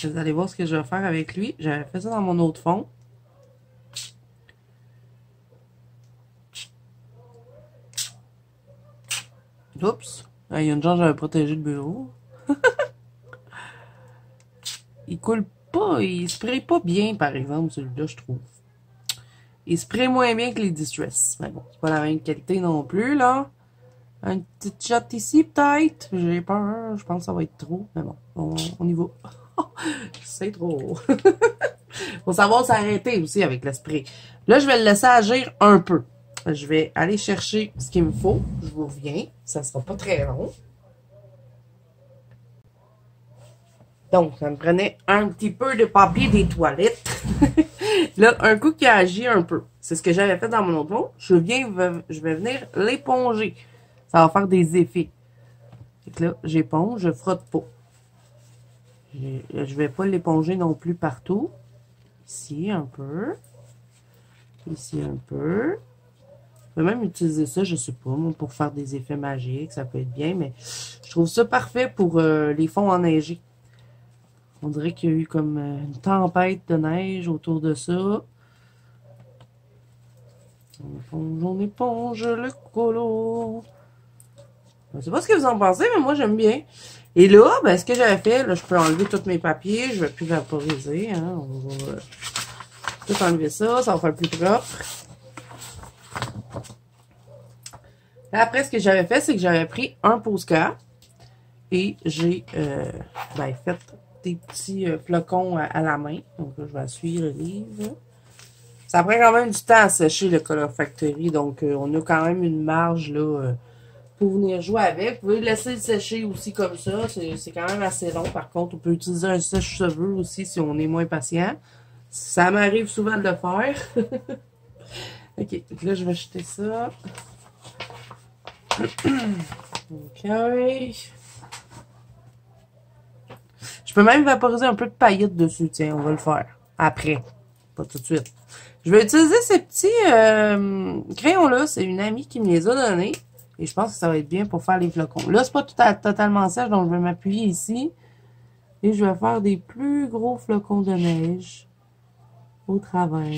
Vous allez voir ce que je vais faire avec lui. J'avais fait ça dans mon autre fond. Oups. Il y a une chance, j'avais protégé le bureau. Il coule pas, il spraye pas bien, par exemple, celui-là, je trouve. Il spraye moins bien que les Distress. Mais bon, c'est pas la même qualité non plus, là. Un petit shot ici, peut-être. J'ai peur. Je pense que ça va être trop. Mais bon, on y va. C'est trop. Faut savoir s'arrêter aussi avec le spray. Là, je vais le laisser agir un peu. Je vais aller chercher ce qu'il me faut. Je vous reviens. Ça sera pas très long. Donc, ça me prenait un petit peu de papier des toilettes. Là, un coup qui a agi un peu. C'est ce que j'avais fait dans mon autre fond. Je vais venir l'éponger. Ça va faire des effets. Fait que là, j'éponge, je frotte pas. Je vais pas l'éponger non plus partout. Ici, un peu. Ici, un peu. Je peux même utiliser ça, je sais pas, pour faire des effets magiques. Ça peut être bien, mais je trouve ça parfait pour les fonds enneigés. On dirait qu'il y a eu comme une tempête de neige autour de ça. On éponge le colo. Je sais pas ce que vous en pensez, mais moi j'aime bien. Et là, ben, ce que j'avais fait, là, je peux enlever tous mes papiers. Je vais plus vaporiser. Hein, on va tout enlever ça. Ça va faire plus propre. Après, ce que j'avais fait, c'est que j'avais pris un Posca et j'ai ben, fait des petits flocons à la main. Donc là, je vais essuyer le livre. Ça prend quand même du temps à sécher le Color Factory. Donc, on a quand même une marge là pour venir jouer avec. Vous pouvez le laisser sécher aussi comme ça. C'est quand même assez long. Par contre, on peut utiliser un sèche-cheveux aussi si on est moins patient. Ça m'arrive souvent de le faire. OK. Donc là, je vais jeter ça. OK. Je peux même vaporiser un peu de paillettes dessus. Tiens, on va le faire. Après. Pas tout de suite. Je vais utiliser ces petits crayons-là. C'est une amie qui me les a donnés. Et je pense que ça va être bien pour faire les flocons. Là, c'est pas totalement sèche, donc je vais m'appuyer ici. Et je vais faire des plus gros flocons de neige au travers.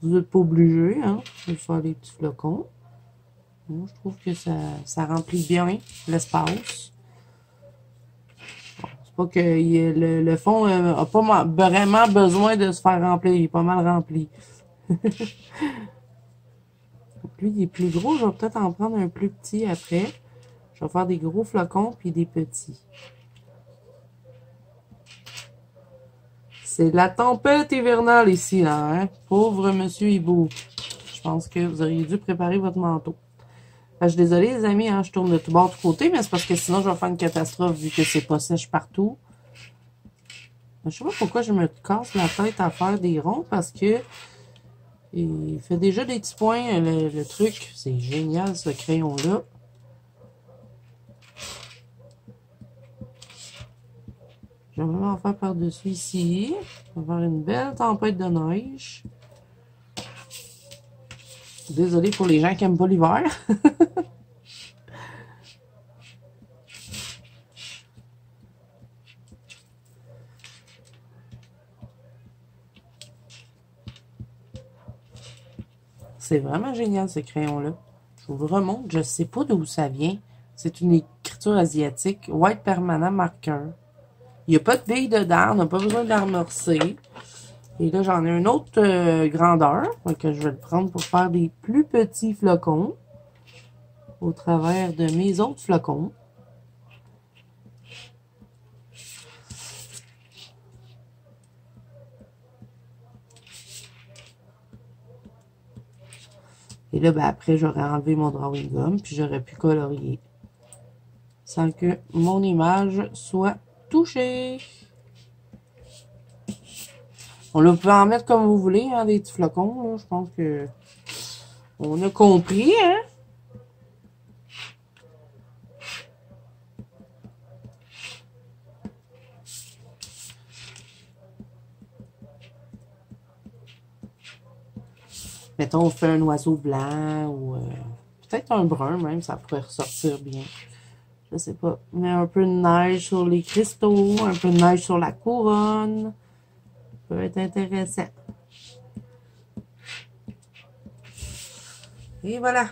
Vous n'êtes pas obligé, hein, de faire des petits flocons. Moi, je trouve que ça remplit bien l'espace. Pas que le fond n'a pas vraiment besoin de se faire remplir. Il est pas mal rempli. Lui, il est plus gros. Je vais peut-être en prendre un plus petit après. Je vais faire des gros flocons puis des petits. C'est la tempête hivernale ici, là. Hein? Pauvre monsieur Hibou. Je pense que vous auriez dû préparer votre manteau. Je suis désolée, les amis, hein, je tourne de tout bord, de côté, mais c'est parce que sinon, je vais faire une catastrophe vu que c'est pas sèche partout. Je sais pas pourquoi je me casse la tête à faire des ronds, parce que il fait déjà des petits points, le truc. C'est génial, ce crayon-là. Je vais vraiment en faire par-dessus ici. On va faire une belle tempête de neige. Désolée pour les gens qui n'aiment pas l'hiver. C'est vraiment génial, ce crayon-là. Je vous le remontre. Je ne sais pas d'où ça vient. C'est une écriture asiatique. White Permanent Marker. Il n'y a pas de bille dedans. On n'a pas besoin d'amorcer. Et là, j'en ai une autre grandeur. Donc, je vais le prendre pour faire des plus petits flocons. Au travers de mes autres flocons. Et là, ben, après, j'aurais enlevé mon drawing gum, puis j'aurais pu colorier. Sans que mon image soit touchée. On là, vous pouvez en mettre comme vous voulez, hein, des petits flocons, là. Je pense que on a compris, hein? Mettons, on fait un oiseau blanc ou peut-être un brun même, ça pourrait ressortir bien. Je sais pas. Mais un peu de neige sur les cristaux, un peu de neige sur la couronne. Ça peut être intéressant. Et voilà.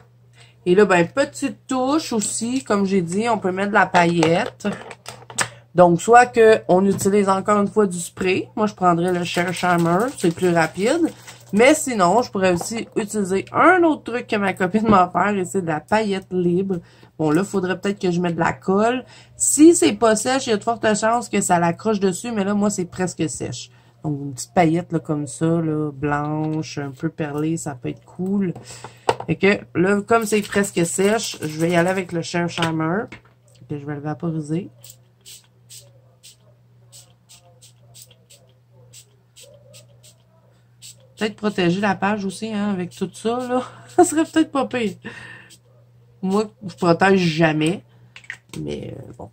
Et là, ben, petite touche aussi, comme j'ai dit, on peut mettre de la paillette. Donc, soit qu'on utilise encore une fois du spray. Moi, je prendrais le Share Charmer, c'est plus rapide. Mais sinon, je pourrais aussi utiliser un autre truc que ma copine m'a offert, et c'est de la paillette libre. Bon, là, il faudrait peut-être que je mette de la colle. Si c'est pas sèche, il y a de fortes chances que ça l'accroche dessus, mais là, moi, c'est presque sèche. Donc, une petite paillette là, comme ça, là, blanche, un peu perlée, ça peut être cool. Fait que là, comme c'est presque sèche, je vais y aller avec le Share Charmer. Que je vais le vaporiser. Peut-être protéger la page aussi, hein, avec tout ça, là. Ça serait peut-être pas pire. Moi, je protège jamais. Mais bon,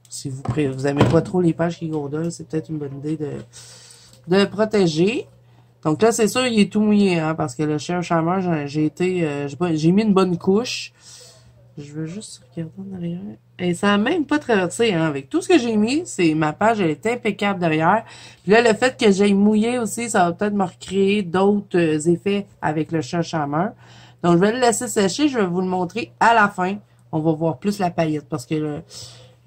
si vous aimez pas trop les pages qui gondolent, c'est peut-être une bonne idée de protéger. Donc là, c'est sûr, il est tout mouillé, hein, parce que le Share Charmer, j'ai mis une bonne couche. Je veux juste regarder en arrière. Et ça n'a même pas traversé, hein. Avec tout ce que j'ai mis, ma page, elle est impeccable derrière. Puis là, le fait que j'aille mouillé aussi, ça va peut-être me recréer d'autres effets avec le Share Charmer. Donc, je vais le laisser sécher. Je vais vous le montrer à la fin. On va voir plus la paillette parce que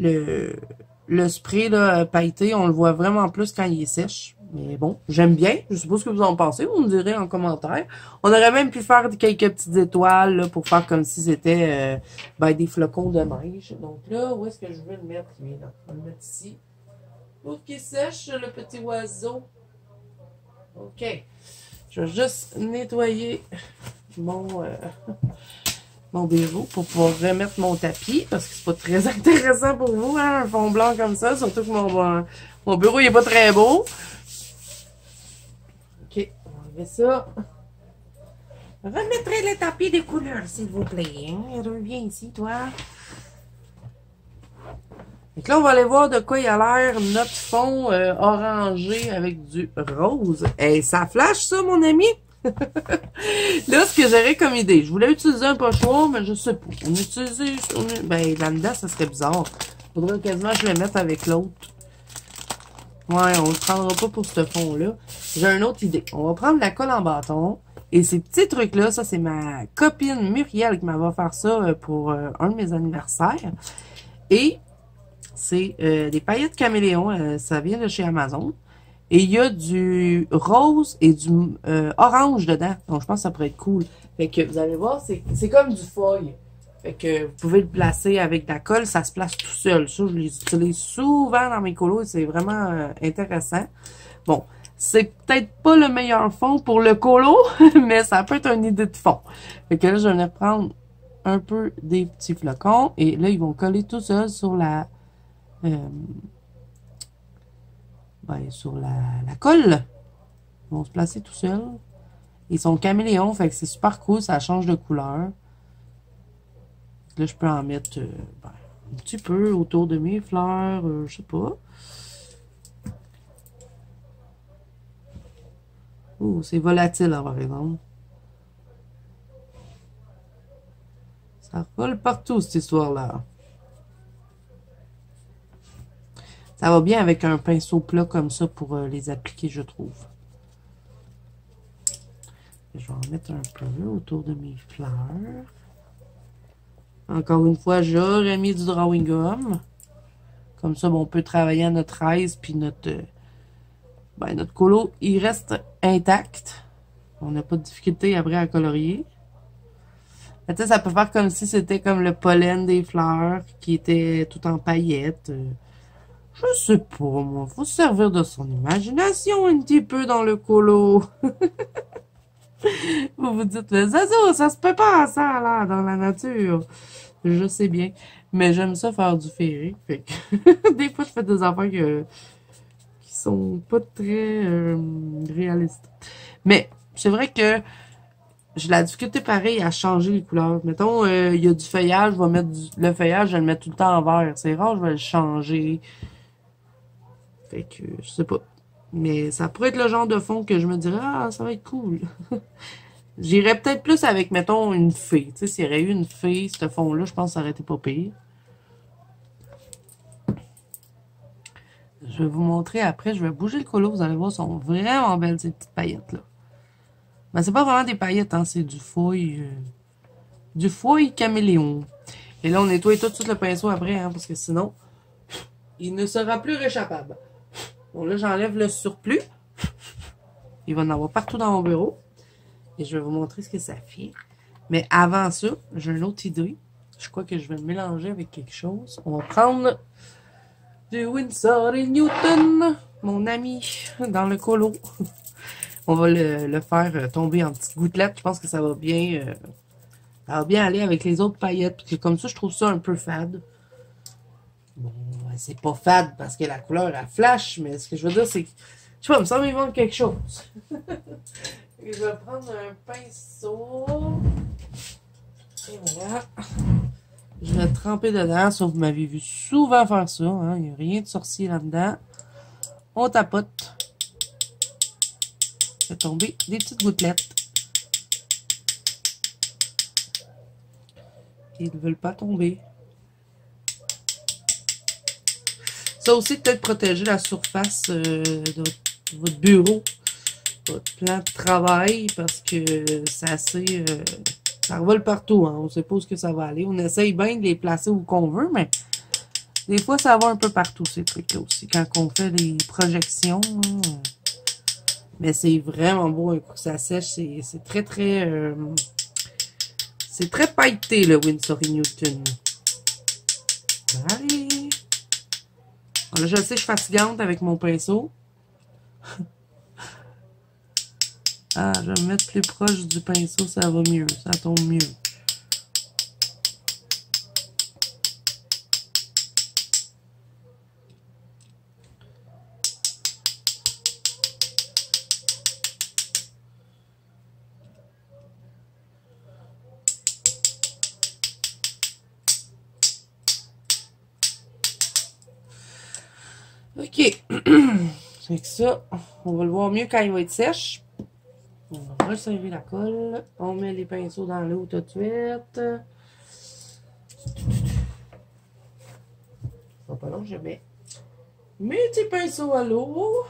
le spray là, pailleté, on le voit vraiment plus quand il est sèche. Mais bon, j'aime bien. Je sais pas ce que vous en pensez. Vous me direz en commentaire. On aurait même pu faire quelques petites étoiles là, pour faire comme si c'était des flocons de neige. Donc là, où est-ce que je vais le mettre, lui, là? On va le mettre ici. Pour qu'il sèche, le petit oiseau. OK. Je vais juste nettoyer mon bureau pour pouvoir remettre mon tapis, parce que c'est pas très intéressant pour vous, hein, un fond blanc comme ça, surtout que mon bureau il est pas très beau. OK, on va enlever ça. Remettrez le tapis des couleurs, s'il vous plaît. Hein? Reviens ici, toi. Donc là, on va aller voir de quoi il a l'air notre fond orangé avec du rose. Et ça flash, ça, mon ami? Là, ce que j'aurais comme idée, je voulais utiliser un pochoir, mais je sais pas. Ben, là-dedans, ça serait bizarre. Faudrait quasiment que je le mette avec l'autre. Ouais, on le prendra pas pour ce fond-là. J'ai une autre idée. On va prendre la colle en bâton. Et ces petits trucs-là, ça, c'est ma copine Muriel qui m'a offert ça pour un de mes anniversaires. Et c'est des paillettes caméléon. Ça vient de chez Amazon. Et il y a du rose et du orange dedans. Donc, je pense que ça pourrait être cool. Fait que vous allez voir, c'est comme du feuille. Fait que vous pouvez le placer avec de la colle, ça se place tout seul. Ça, je les utilise souvent dans mes colos et c'est vraiment intéressant. Bon, c'est peut-être pas le meilleur fond pour le colo, mais ça peut être une idée de fond. Fait que là, je vais venir prendre un peu des petits flocons et là, ils vont coller tout seul sur la... sur la colle. Ils vont se placer tout seuls. Ils sont caméléons, fait que c'est super cool, ça change de couleur. Là, je peux en mettre un petit peu autour de mes fleurs, je sais pas. Oh, c'est volatile, hein, par exemple. Ça vole partout, cette histoire-là. Ça va bien avec un pinceau plat comme ça pour les appliquer, je trouve. Je vais en mettre un peu autour de mes fleurs. Encore une fois, j'aurais mis du drawing gum. Comme ça, bon, on peut travailler à notre aise, puis notre colo, il reste intact. On n'a pas de difficulté après à colorier. Tu sais, ça peut faire comme si c'était comme le pollen des fleurs qui était tout en paillettes. Je sais pas, moi. Faut se servir de son imagination un petit peu dans le colo. Vous vous dites, mais ça se peut pas, ça, là, dans la nature. Je sais bien. Mais j'aime ça faire du ferré. Fait que des fois, je fais des affaires qui sont pas très réalistes. Mais c'est vrai que j'ai la difficulté pareil à changer les couleurs. Mettons, il y a du feuillage, je vais mettre le feuillage, je vais le mettre tout le temps en vert. C'est rare, je vais le changer. Fait que, je sais pas. Mais ça pourrait être le genre de fond que je me dirais, ah, ça va être cool. J'irais peut-être plus avec, mettons, une fée. Tu sais, s'il y aurait eu une fée, ce fond-là, je pense que ça aurait été pas pire. Je vais vous montrer après. Je vais bouger le colo. Vous allez voir, elles sont vraiment belles, ces petites paillettes-là. Mais c'est pas vraiment des paillettes, hein. C'est du fouille caméléon. Et là, on nettoie tout de suite le pinceau après, hein, parce que sinon, il ne sera plus réchappable. Bon, là, j'enlève le surplus. Il va en avoir partout dans mon bureau. Et je vais vous montrer ce que ça fait. Mais avant ça, j'ai une autre idée. Je crois que je vais le mélanger avec quelque chose. On va prendre du Winsor & Newton, mon ami, dans le colo. On va le faire tomber en petites gouttelettes. Je pense que ça va bien aller avec les autres paillettes. Puis comme ça, je trouve ça un peu fade. Bon, c'est pas fade parce que la couleur, elle flash. Mais ce que je veux dire, c'est que, je sais pas, il me semble qu'il manque quelque chose. Je vais prendre un pinceau. Et voilà. Je vais tremper dedans. Ça, vous m'avez vu souvent faire ça. Hein. Il n'y a rien de sorcier là-dedans. On tapote. Fait tomber des petites gouttelettes. Ils ne veulent pas tomber. Ça aussi, peut-être protéger la surface de votre bureau, votre plan de travail, parce que c'est assez... ça revole partout, hein. On ne sait pas où ça va aller. On essaye bien de les placer où qu'on veut, mais des fois, ça va un peu partout, ces trucs-là aussi. Quand on fait des projections, hein. Mais c'est vraiment beau un coup que ça sèche. C'est très, très... c'est très pailleté, le Winsor & Newton. Allez! Là, je sais, je suis fatigante avec mon pinceau. Ah, je vais me mettre plus proche du pinceau, ça va mieux. Ça tombe mieux. OK. Avec ça, on va le voir mieux quand il va être sèche. On va resserrer la colle. On met les pinceaux dans l'eau tout de suite. Pas long, je mets mes petits pinceaux à l'eau.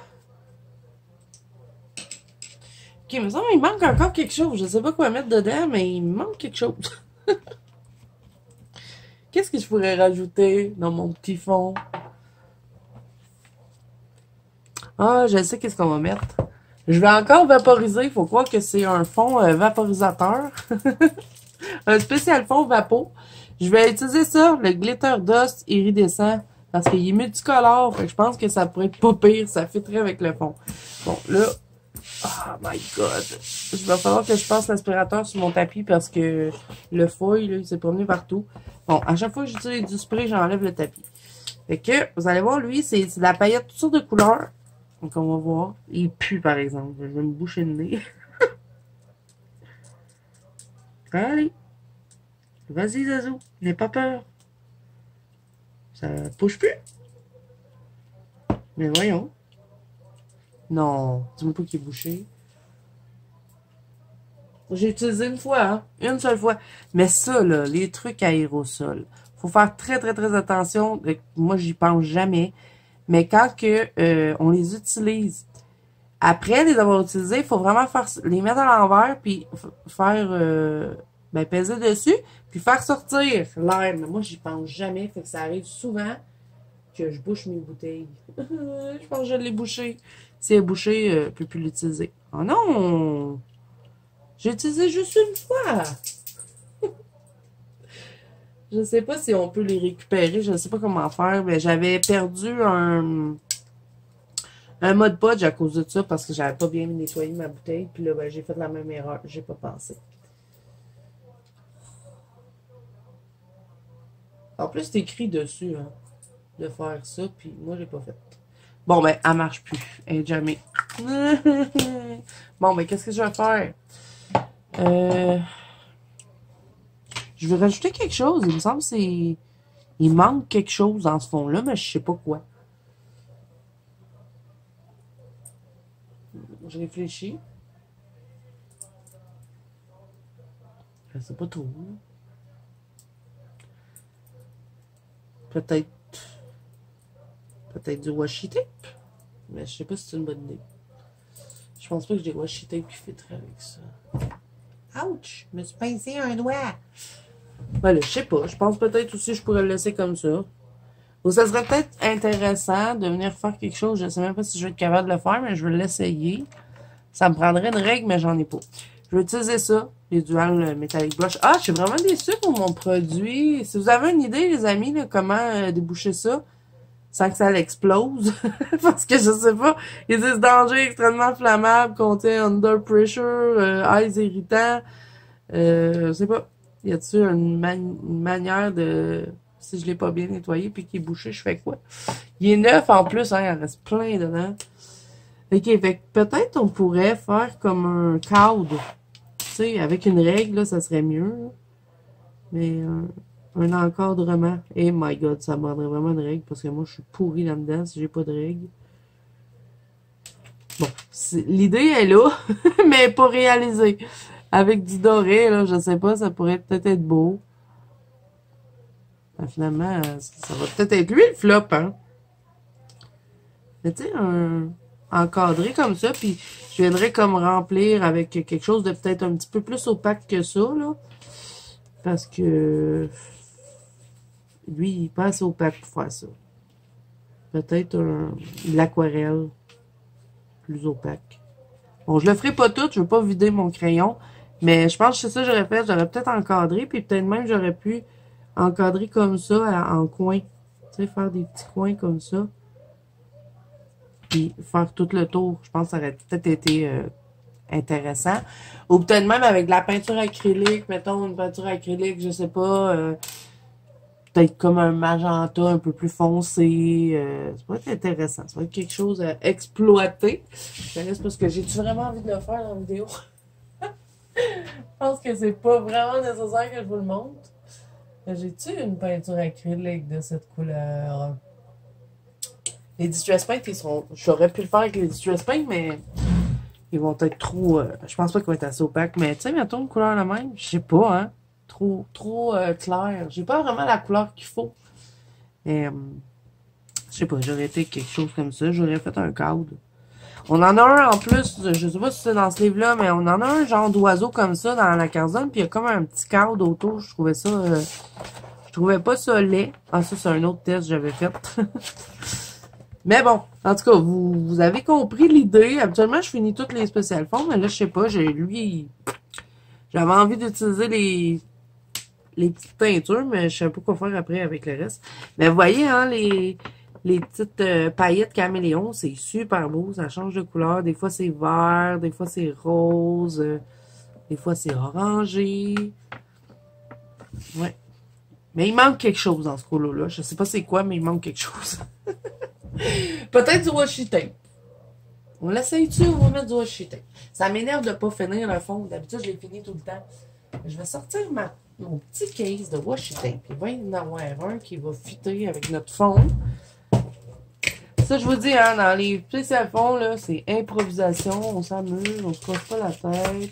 OK, mais ça, il manque encore quelque chose. Je ne sais pas quoi mettre dedans, mais il me manque quelque chose. Qu'est-ce que je pourrais rajouter dans mon petit fond? Ah, je sais qu'est-ce qu'on va mettre. Je vais encore vaporiser. Il faut croire que c'est un fond vaporisateur. Un spécial fond vapo. Je vais utiliser ça, le glitter dust iridescent, parce qu'il est multicolore. Fait que je pense que ça pourrait être pas pire. Ça fitterait avec le fond. Bon, là... Oh my god. Il va falloir que je passe l'aspirateur sur mon tapis parce que le feuille, là, il s'est promené partout. Bon, à chaque fois que j'utilise du spray, j'enlève le tapis. Fait que, vous allez voir, lui, c'est de la paillette toutes sortes de couleurs. Donc, on va voir. Il pue, par exemple. Je vais me boucher le nez. Allez. Vas-y, Zazou. N'aie pas peur. Ça bouge plus. Mais voyons. Non. Dis-moi pas qu'il est bouché. J'ai utilisé une fois, hein. Une seule fois. Mais ça, là, les trucs à aérosol. Faut faire très, très, très attention. Moi, j'y pense jamais. Mais quand on les utilise, après les avoir utilisés, il faut vraiment les mettre à l'envers, puis faire, peser dessus, puis faire sortir l'air. Mais moi, j'y pense jamais, fait que ça arrive souvent que je bouche mes bouteilles. Je pense que je l'ai bouché. Si elle est bouchée, je ne peux plus l'utiliser. Oh non! J'ai utilisé juste une fois! Je sais pas si on peut les récupérer, je ne sais pas comment faire, mais j'avais perdu un mode podge à cause de ça, parce que j'avais pas bien nettoyé ma bouteille. Puis là, ben, j'ai fait la même erreur. J'ai pas pensé. En plus, c'est écrit dessus, hein, de faire ça, puis moi, j'ai pas fait. Bon, ben, elle marche plus. Elle est jamais. Bon, ben, qu'est-ce que je vais faire? Je vais rajouter quelque chose. Il me semble que c'est... Il manque quelque chose dans ce fond-là, mais je sais pas quoi. Je réfléchis. Je sais pas trop. Peut-être... Peut-être du washi tape. Mais je sais pas si c'est une bonne idée. Je pense pas que j'ai des washi tape qui fitterait avec ça. Ouch! Je me suis pincé un doigt. Ben là, je sais pas. Je pense peut-être aussi que je pourrais le laisser comme ça. Ou ça serait peut-être intéressant de venir faire quelque chose. Je sais même pas si je vais être capable de le faire, mais je vais l'essayer. Ça me prendrait une règle, mais j'en ai pas. Je vais utiliser ça, les Dual Metallic Brush. Ah, je suis vraiment déçue pour mon produit. Si vous avez une idée, les amis, là, comment déboucher ça sans que ça l'explose, parce que je sais pas, ils disent danger extrêmement flammable, contient under pressure, eyes irritants, je sais pas, y a-t-il une manière de, si je l'ai pas bien nettoyé puis qu'il est bouché, je fais quoi? Il est neuf en plus, hein, il en reste plein dedans. Ok, fait que peut-être on pourrait faire comme un coude, tu sais, avec une règle, là, ça serait mieux, là. Mais un encadrement. Eh my god, ça me rendrait vraiment une règle parce que moi je suis pourri là-dedans si j'ai pas de règle. Bon, l'idée est là, mais pas réalisée. Avec du doré, là, je sais pas, ça pourrait peut-être être beau. Ben, finalement, ça va peut-être être lui le flop, hein. Mais tu sais, un encadré comme ça, puis je viendrais comme remplir avec quelque chose de peut-être un petit peu plus opaque que ça, là. Parce que lui, il passe opaque pour faire ça. Peut-être de l'aquarelle plus opaque. Bon, je le ferai pas tout, je veux pas vider mon crayon, mais je pense que c'est ça que j'aurais fait. J'aurais peut-être encadré, puis peut-être même j'aurais pu encadrer comme ça en coin. Tu sais, faire des petits coins comme ça. Puis faire tout le tour. Je pense que ça aurait peut-être été intéressant. Ou peut-être même avec de la peinture acrylique, mettons une peinture acrylique, je sais pas, peut-être comme un magenta un peu plus foncé. Ça pourrait être intéressant. Ça va être quelque chose à exploiter. C'est parce que j'ai-tu vraiment envie de le faire dans la vidéo? Je pense que c'est pas vraiment nécessaire que je vous le montre. J'ai-tu une peinture acrylique de cette couleur? Les Distress Paint, ils seront... J'aurais pu le faire avec les Distress Paint, mais ils vont être trop... je pense pas qu'ils vont être assez opaques. Mais tu sais, mettons une couleur la même. Je sais pas, hein. Trop clair. J'ai pas vraiment la couleur qu'il faut. Mais, je sais pas, j'aurais été quelque chose comme ça. J'aurais fait un cadre. On en a un en plus, je sais pas si c'est dans ce livre-là, mais on en a un genre d'oiseau comme ça dans la carzone, puis il y a comme un petit cadre autour. Je trouvais ça... je trouvais pas ça laid. Ah, ça, c'est un autre test que j'avais fait. Mais bon, en tout cas, vous avez compris l'idée. Habituellement, je finis toutes les spéciales fonds, mais là, je sais pas, lui, j'avais envie d'utiliser les petites peintures, mais je sais pas quoi faire après avec le reste. Mais vous voyez, hein, les petites paillettes caméléon, c'est super beau, ça change de couleur. Des fois, c'est vert, des fois, c'est rose, des fois, c'est orangé. Ouais. Mais il manque quelque chose dans ce rouleau-là. Je sais pas c'est quoi, mais il manque quelque chose. Peut-être du washi tape. On l'essaye-tu ou on va mettre du washi tape? Ça m'énerve de ne pas finir le fond. D'habitude, je l'ai fini tout le temps. Je vais sortir mon petit case de washi tape. Il va y en avoir un qui va fitter avec notre fond. Ça, je vous dis, hein, dans les spéciales fonds, là, c'est improvisation. On s'amuse, on se casse pas la tête.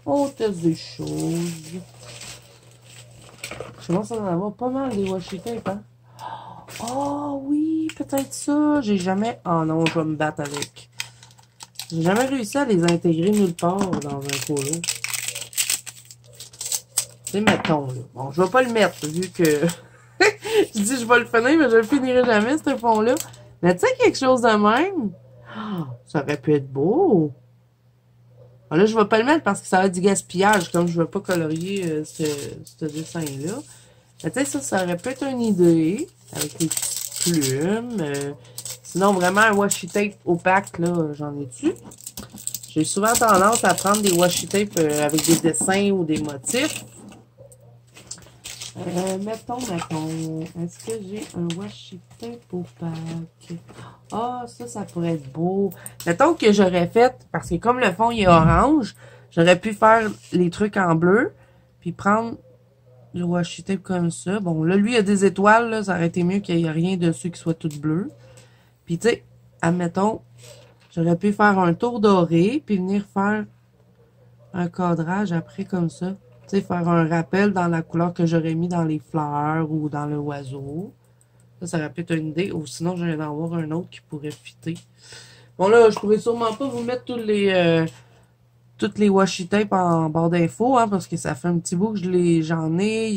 On teste des choses. Je commence à en avoir pas mal des washi tape, hein. Oh oui, peut-être ça. J'ai jamais... Oh non, je vais me battre avec. J'ai jamais réussi à les intégrer nulle part dans un colo. C'est mettons, là. Bon, je vais pas le mettre, vu que... je dis je vais le finir, mais je le finirai jamais, ce fond-là. Mais tu sais, quelque chose de même... Oh, ça aurait pu être beau. Bon, là, je vais pas le mettre parce que ça va être du gaspillage, comme je veux pas colorier ce dessin-là. Mais tu sais, ça aurait pu être une idée. Avec les petites plumes. Sinon, vraiment, un washi tape opaque, là, j'en ai dessus. J'ai souvent tendance à prendre des washi tape avec des dessins ou des motifs. Mettons, est-ce que j'ai un washi tape opaque? Ah, ça pourrait être beau. Mettons que j'aurais fait, parce que comme le fond il est orange, j'aurais pu faire les trucs en bleu, puis prendre le washi tape comme ça. Bon, là, lui, il y a des étoiles, là, ça aurait été mieux qu'il n'y ait rien dessus qui soit tout bleu. Puis, tu sais, admettons, j'aurais pu faire un tour doré, puis venir faire un cadrage après comme ça. Tu sais, faire un rappel dans la couleur que j'aurais mis dans les fleurs ou dans le oiseau. Ça aurait pu être une idée. Ou sinon, je vais en avoir un autre qui pourrait fitter. Bon, là, je pourrais sûrement pas vous mettre toutes les washi tape en barre d'infos, hein, parce que ça fait un petit bout que j'en ai.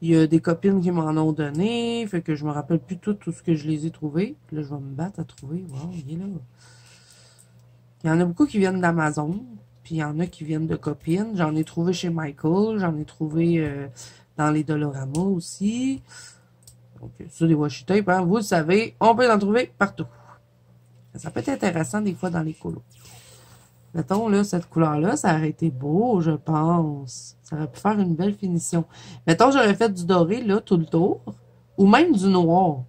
Il y a des copines qui m'en ont donné. Fait que je me rappelle plus tout ce que je les ai trouvés. Là, je vais me battre à trouver. Wow, il est là. Il y en a beaucoup qui viennent d'Amazon. Puis il y en a qui viennent de copines. J'en ai trouvé chez Michael. J'en ai trouvé dans les Dollarama aussi. Donc, ça, des washi tape, hein, vous le savez, on peut en trouver partout. Ça peut être intéressant des fois dans les colos. Mettons, là, cette couleur-là, ça aurait été beau, je pense. Ça aurait pu faire une belle finition. Mettons, j'aurais fait du doré, là, tout le tour. Ou même du noir.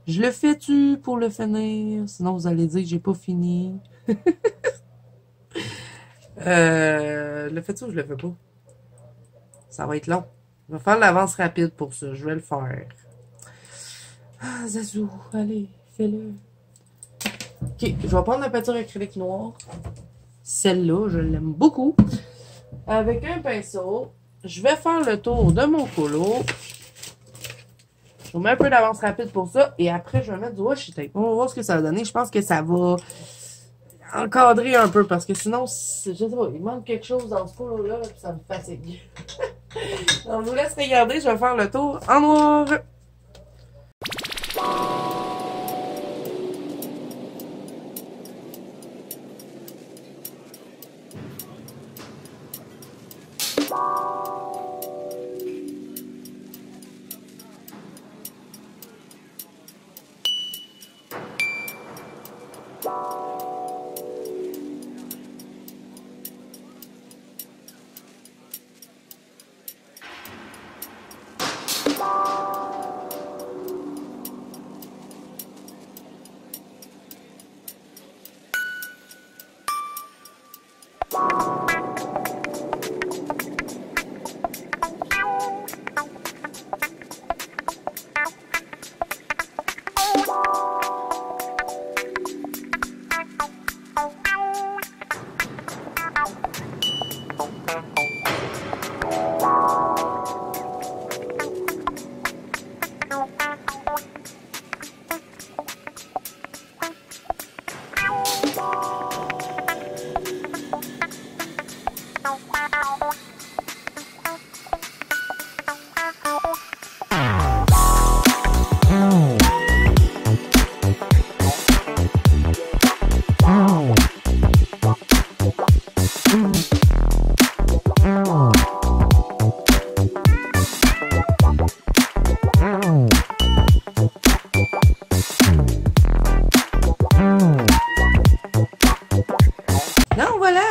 Je le fais-tu pour le finir? Sinon, vous allez dire que j'ai pas fini. Le fais-tu ou je le fais pas? Ça va être long. Je vais faire l'avance rapide pour ça. Je vais le faire. Ah, Zazou, allez, fais-le. Ok, je vais prendre la peinture acrylique noire. Celle-là, je l'aime beaucoup. Avec un pinceau, je vais faire le tour de mon colo. Je vous mets un peu d'avance rapide pour ça. Et après, je vais mettre du washi tape. On va voir ce que ça va donner. Je pense que ça va encadrer un peu. Parce que sinon, je sais pas, il manque quelque chose dans ce colo-là. Puis ça me fatigue. Donc, je vous laisse regarder. Je vais faire le tour en noir.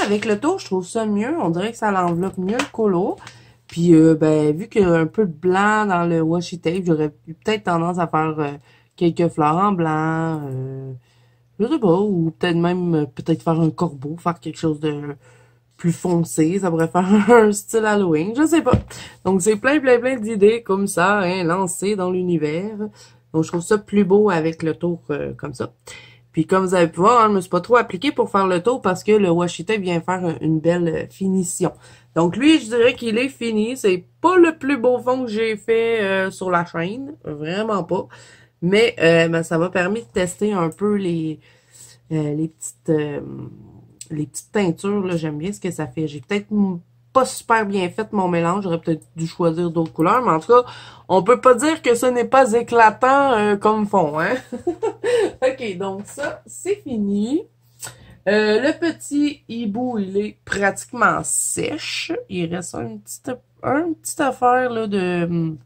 Avec le tour, je trouve ça mieux. On dirait que ça l'enveloppe mieux le colo. Puis, ben, vu qu'il y a un peu de blanc dans le washi tape, j'aurais peut-être tendance à faire quelques fleurs en blanc. Je sais pas. Ou peut-être même, peut-être faire un corbeau, faire quelque chose de plus foncé. Ça pourrait faire un style Halloween. Je sais pas. Donc, c'est plein d'idées comme ça, hein, lancées dans l'univers. Donc, je trouve ça plus beau avec le tour comme ça. Puis comme vous avez pu voir, hein, je me suis pas trop appliqué pour faire le tour parce que le washi tape vient faire une belle finition. Donc lui, je dirais qu'il est fini. C'est pas le plus beau fond que j'ai fait sur la chaîne. Vraiment pas. Mais ben, ça m'a permis de tester un peu les petites teintures. Là, j'aime bien ce que ça fait. J'ai peut-être pas super bien fait mon mélange. J'aurais peut-être dû choisir d'autres couleurs. Mais en tout cas, on peut pas dire que ce n'est pas éclatant comme fond, hein? OK, donc ça, c'est fini. Le petit hibou, il est pratiquement sèche. Il reste une petite affaire là, de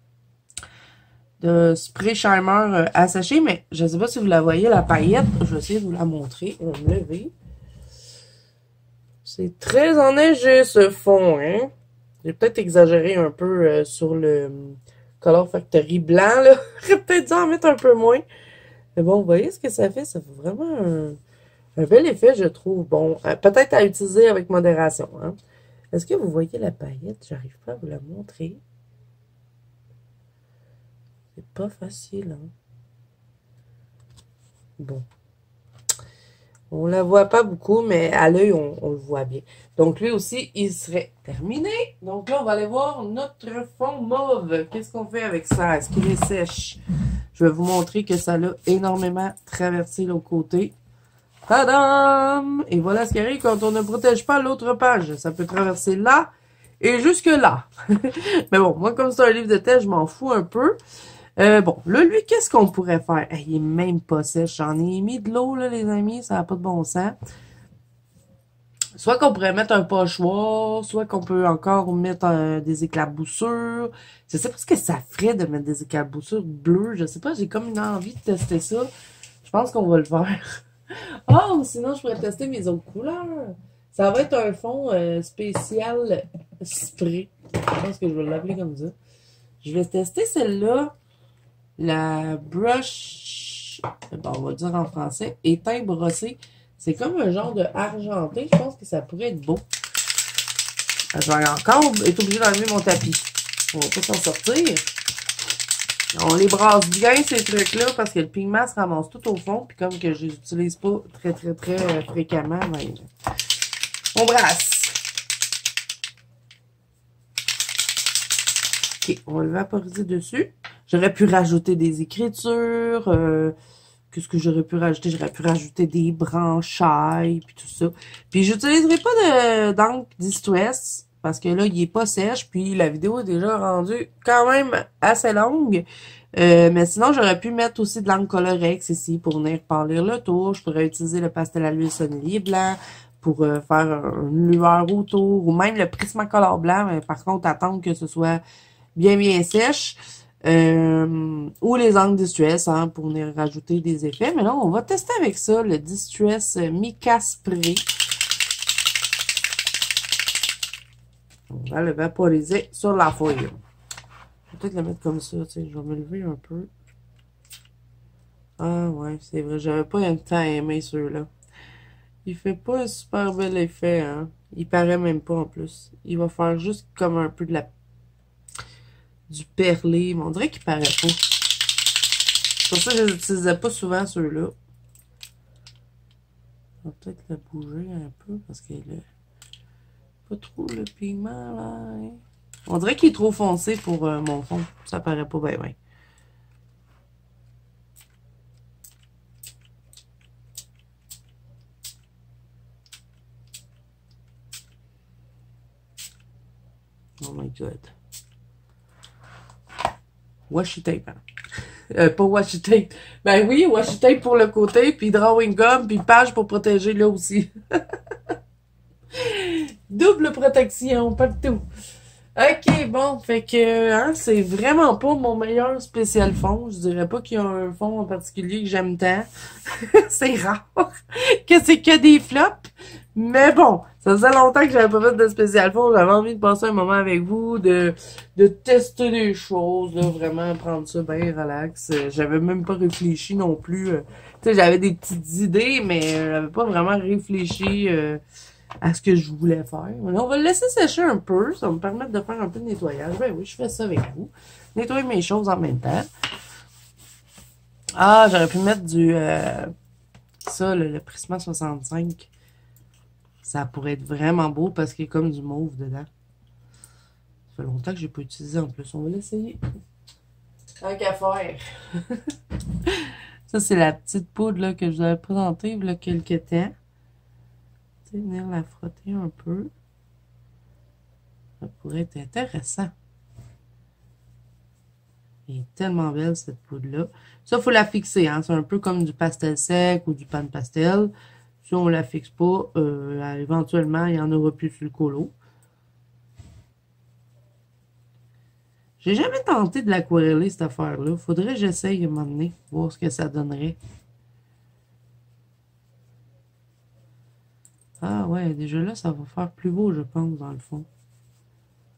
de spray Shimer à sécher, mais je ne sais pas si vous la voyez, la paillette. Je vais essayer de vous la montrer. On va me lever. C'est très enneigé, ce fond, hein? J'ai peut-être exagéré un peu sur le Color Factory blanc, là. J'aurais peut-être dû en mettre un peu moins. Mais bon, vous voyez ce que ça fait? Ça fait vraiment un bel effet, je trouve. Bon, peut-être à utiliser avec modération, hein? Est-ce que vous voyez la paillette? J'arrive pas à vous la montrer. C'est pas facile, hein? Bon. On la voit pas beaucoup, mais à l'œil, on le voit bien. Donc, lui aussi, il serait terminé. Donc là, on va aller voir notre fond mauve. Qu'est-ce qu'on fait avec ça? Est-ce qu'il est sèche? Je vais vous montrer que ça l'a énormément traversé l'autre côté. Tadam! Et voilà ce qui arrive quand on ne protège pas l'autre page. Ça peut traverser là et jusque là. Mais bon, moi, comme c'est un livre de test, je m'en fous un peu. Bon, là, lui, qu'est-ce qu'on pourrait faire? Hey, il est même pas sèche. J'en ai mis de l'eau, là, les amis. Ça n'a pas de bon sens. Soit qu'on pourrait mettre un pochoir, soit qu'on peut encore mettre des éclaboussures. Je sais pas ce que ça ferait de mettre des éclaboussures bleues. Je sais pas, j'ai comme une envie de tester ça. Je pense qu'on va le faire. Oh, sinon, je pourrais tester mes autres couleurs. Ça va être un fond spécial spray. Je pense que je vais l'appeler comme ça. Je vais tester celle-là. La brush, bon, on va dire en français, éteint brossé. C'est comme un genre de argenté. Je pense que ça pourrait être beau. Je vais encore être obligé d'enlever mon tapis. On va pas s'en sortir. On les brasse bien, ces trucs-là, parce que le pigment se ramasse tout au fond. Puis comme que je les utilise pas très fréquemment, ben, on brasse. Ok, on va le vaporiser dessus. J'aurais pu rajouter des écritures. Qu'est-ce que j'aurais pu rajouter? J'aurais pu rajouter des branchailles, puis tout ça. Puis j'utiliserai pas d'encre Distress, parce que là, il est pas sèche, puis la vidéo est déjà rendue quand même assez longue. Mais sinon, j'aurais pu mettre aussi de l'encre Colorex ici pour venir pâlir le tour. Je pourrais utiliser le pastel à l'huile sonnelier blanc pour faire une lueur autour, ou même le Prismacolor blanc, mais par contre, attendre que ce soit bien sèche. Ou les encres Distress, hein, pour venir rajouter des effets. Mais là, on va tester avec ça, le Distress Mica Spray. On va le vaporiser sur la feuille. Je vais peut-être le mettre comme ça, tu sais, je vais me lever un peu. Ah ouais, c'est vrai, j'avais pas un temps à aimer ceux-là. Il fait pas un super bel effet, hein. Il paraît même pas en plus. Il va faire juste comme un peu du perlé, mais on dirait qu'il paraît pas. C'est pour ça que je les utilisais pas souvent, ceux-là. On va peut-être le bouger un peu, parce qu'il est pas trop le pigment, là. Hein? On dirait qu'il est trop foncé pour mon fond. Ça paraît pas bien. Oh my god. Washi tape, hein? Pas washi tape. Ben oui, washi tape pour le côté, puis drawing gum, puis page pour protéger là aussi. Double protection, pas de tout. Ok, bon, fait que hein, c'est vraiment pas mon meilleur spécial fond. Je dirais pas qu'il y a un fond en particulier que j'aime tant. C'est rare que c'est que des flops. Mais bon, ça faisait longtemps que j'avais pas fait de spécial fond. J'avais envie de passer un moment avec vous, de tester des choses, là, vraiment prendre ça bien relax. J'avais même pas réfléchi non plus. Tu sais, j'avais des petites idées, mais j'avais pas vraiment réfléchi à ce que je voulais faire. On va le laisser sécher un peu. Ça va me permettre de faire un peu de nettoyage. Ben oui, je fais ça avec vous. Nettoyer mes choses en même temps. Ah, j'aurais pu mettre ça, le Prisma 65. Ça pourrait être vraiment beau parce qu'il y a comme du mauve dedans. Ça fait longtemps que j'ai pas utilisé en plus. On va l'essayer. Tant qu'à faire. Ça, c'est la petite poudre là, que je vous avais présentée il y a quelques temps. Tu sais, venir la frotter un peu. Ça pourrait être intéressant. Elle est tellement belle, cette poudre-là. Ça, il faut la fixer. Hein? C'est un peu comme du pastel sec ou du pan pastel. Si on la fixe pas, éventuellement, il n'y en aura plus sur le colo. J'ai jamais tenté de l'aquareller, cette affaire-là. Faudrait que j'essaye à un moment donné, voir ce que ça donnerait. Ah ouais, déjà là, ça va faire plus beau, je pense, dans le fond.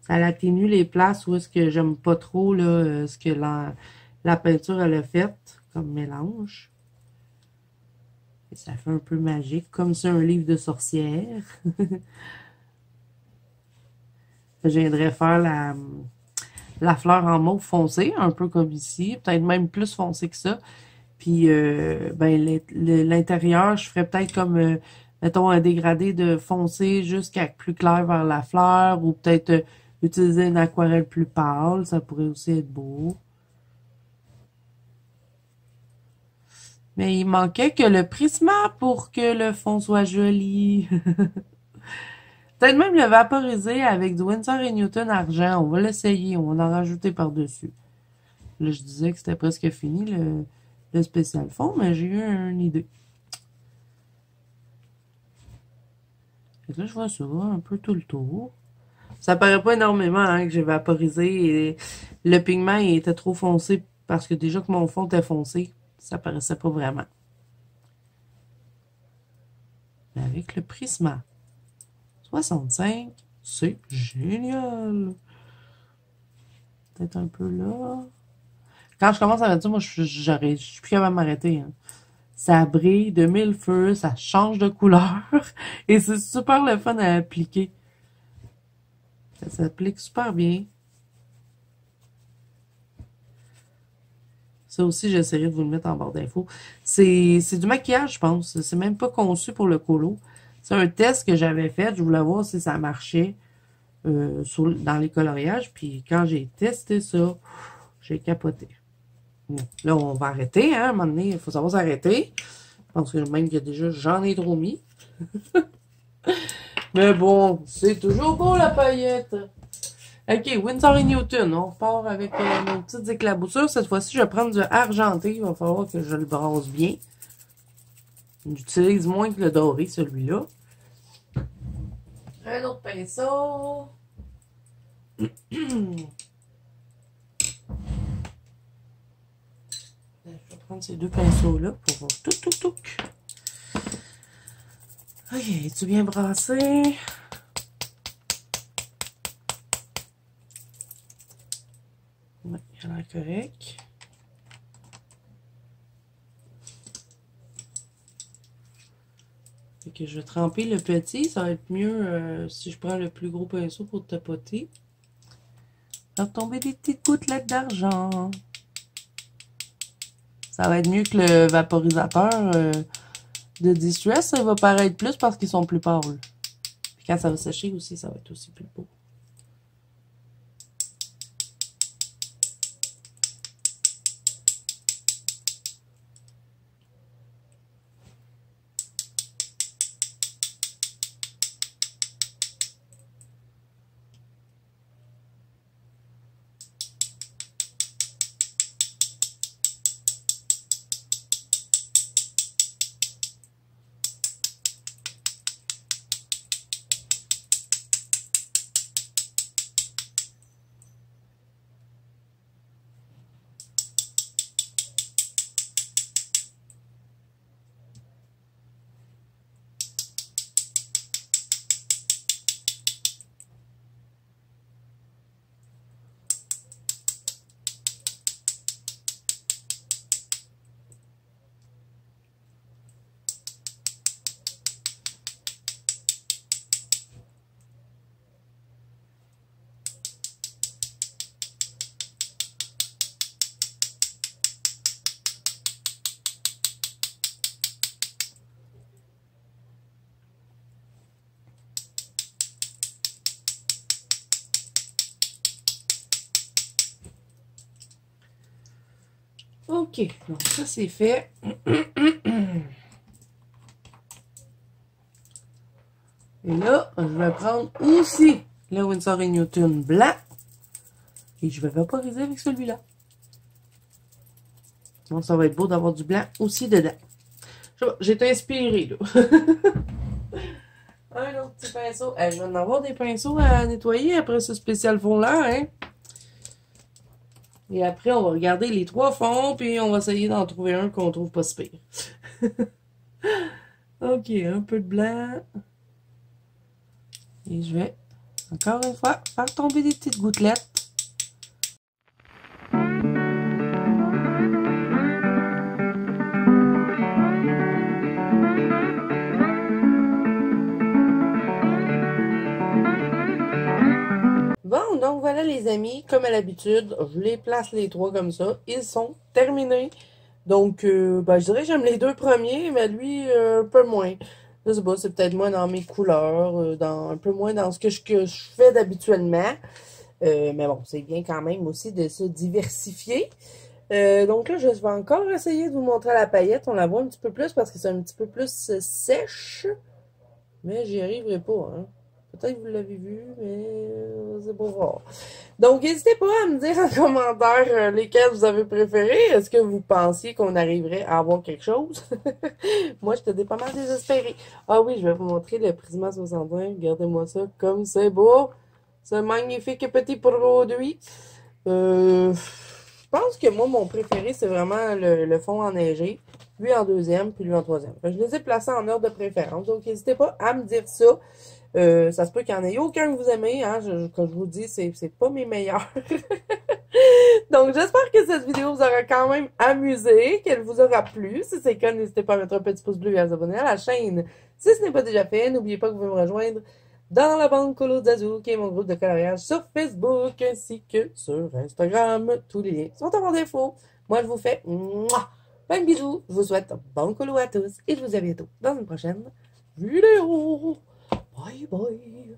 Ça atténue les places où est-ce que j'aime pas trop, là, ce que la peinture, elle a fait, comme mélange. Et ça fait un peu magique, comme c'est un livre de sorcière. Je viendrais faire la fleur en mauve foncé, un peu comme ici, peut-être même plus foncé que ça. Puis, ben, l'intérieur, je ferais peut-être comme, mettons, un dégradé de foncé jusqu'à plus clair vers la fleur, ou peut-être utiliser une aquarelle plus pâle, ça pourrait aussi être beau. Mais il manquait que le prisma pour que le fond soit joli. Peut-être même le vaporiser avec du Winsor & Newton argent. On va l'essayer, on va en rajouter par-dessus. Là, je disais que c'était presque fini le spécial fond, mais j'ai eu une idée. Fait que là, je vois ça un peu tout le tour. Ça paraît pas énormément hein, que j'ai vaporisé et le pigment il était trop foncé parce que déjà que mon fond était foncé, ça paraissait pas vraiment. Mais avec le Prisma 65, c'est génial. Peut-être un peu là. Quand je commence à mettre ça, moi, je suis plus capable de m'arrêter. Hein. Ça brille de mille feux, ça change de couleur. Et c'est super le fun à appliquer. Ça s'applique super bien. Ça aussi, j'essaierai de vous le mettre en barre d'infos. C'est du maquillage, je pense. C'est même pas conçu pour le colo. C'est un test que j'avais fait. Je voulais voir si ça marchait dans les coloriages. Puis quand j'ai testé ça, j'ai capoté. Bon, là, on va arrêter. Hein, à un moment donné, il faut savoir s'arrêter. Je pense que même que déjà, j'en ai trop mis. Mais bon, c'est toujours beau la paillette. Ok, Winsor & Newton. On repart avec nos petites éclaboussures. Cette fois-ci, je vais prendre du argenté. Il va falloir que je le brasse bien. J'utilise moins que le doré, celui-là. Un autre pinceau. Je vais prendre ces deux pinceaux-là pour voir tout. Ok, es-tu bien brassé? Ouais, il a l'air correct. Fait que je vais tremper le petit. Ça va être mieux si je prends le plus gros pinceau pour tapoter. Faire tomber des petites gouttelettes d'argent. Ça va être mieux que le vaporisateur de Distress. Ça va paraître plus parce qu'ils sont plus pâles. Puis quand ça va sécher aussi, ça va être aussi plus beau. Ok, donc ça c'est fait. Et là, je vais prendre aussi le Winsor & Newton blanc. Et je vais vaporiser avec celui-là. Donc ça va être beau d'avoir du blanc aussi dedans. J'ai été inspirée là. Un autre petit pinceau. Je vais en avoir des pinceaux à nettoyer après ce spécial fond là, hein. Et après, on va regarder les 3 fonds, puis on va essayer d'en trouver un qu'on trouve pas si pire. Ok, un peu de blanc. Et je vais, encore une fois, faire tomber des petites gouttelettes. Bon, donc voilà les amis, comme à l'habitude, je les place les 3 comme ça. Ils sont terminés. Donc, ben, je dirais que j'aime les 2 premiers, mais lui, un peu moins. Je sais pas, c'est peut-être moins dans mes couleurs, un peu moins dans ce que je fais d'habituellement. Mais bon, c'est bien quand même aussi de se diversifier. Donc là, je vais encore essayer de vous montrer la paillette. On la voit un petit peu plus parce que c'est un petit peu plus sèche. Mais j'y arriverai pas, hein. Peut-être que vous l'avez vu, mais c'est pas voir. Donc, n'hésitez pas à me dire en commentaire lesquels vous avez préférés. Est-ce que vous pensiez qu'on arriverait à avoir quelque chose? Moi, j'étais pas mal désespérée. Ah oui, je vais vous montrer le Prisma 61. Regardez-moi ça, comme c'est beau. Ce magnifique petit produit. Je pense que moi, mon préféré, c'est vraiment le fond enneigé. Lui en deuxième, puis lui en troisième. Je les ai placés en ordre de préférence. Donc, n'hésitez pas à me dire ça. Ça se peut qu'il n'y en ait aucun que vous aimez. Hein? Comme je vous dis, c'est pas mes meilleurs. Donc, j'espère que cette vidéo vous aura quand même amusé, qu'elle vous aura plu. Si c'est le cas, n'hésitez pas à mettre un petit pouce bleu et à vous abonner à la chaîne. Si ce n'est pas déjà fait, n'oubliez pas que vous pouvez me rejoindre dans la bande Colo Zazu, qui est mon groupe de coloriage sur Facebook, ainsi que sur Instagram. Tous les liens sont en barre d'infos. Moi, je vous fais plein de bisous. Je vous souhaite bon colo à tous et je vous dis à bientôt dans une prochaine vidéo. Bye bye.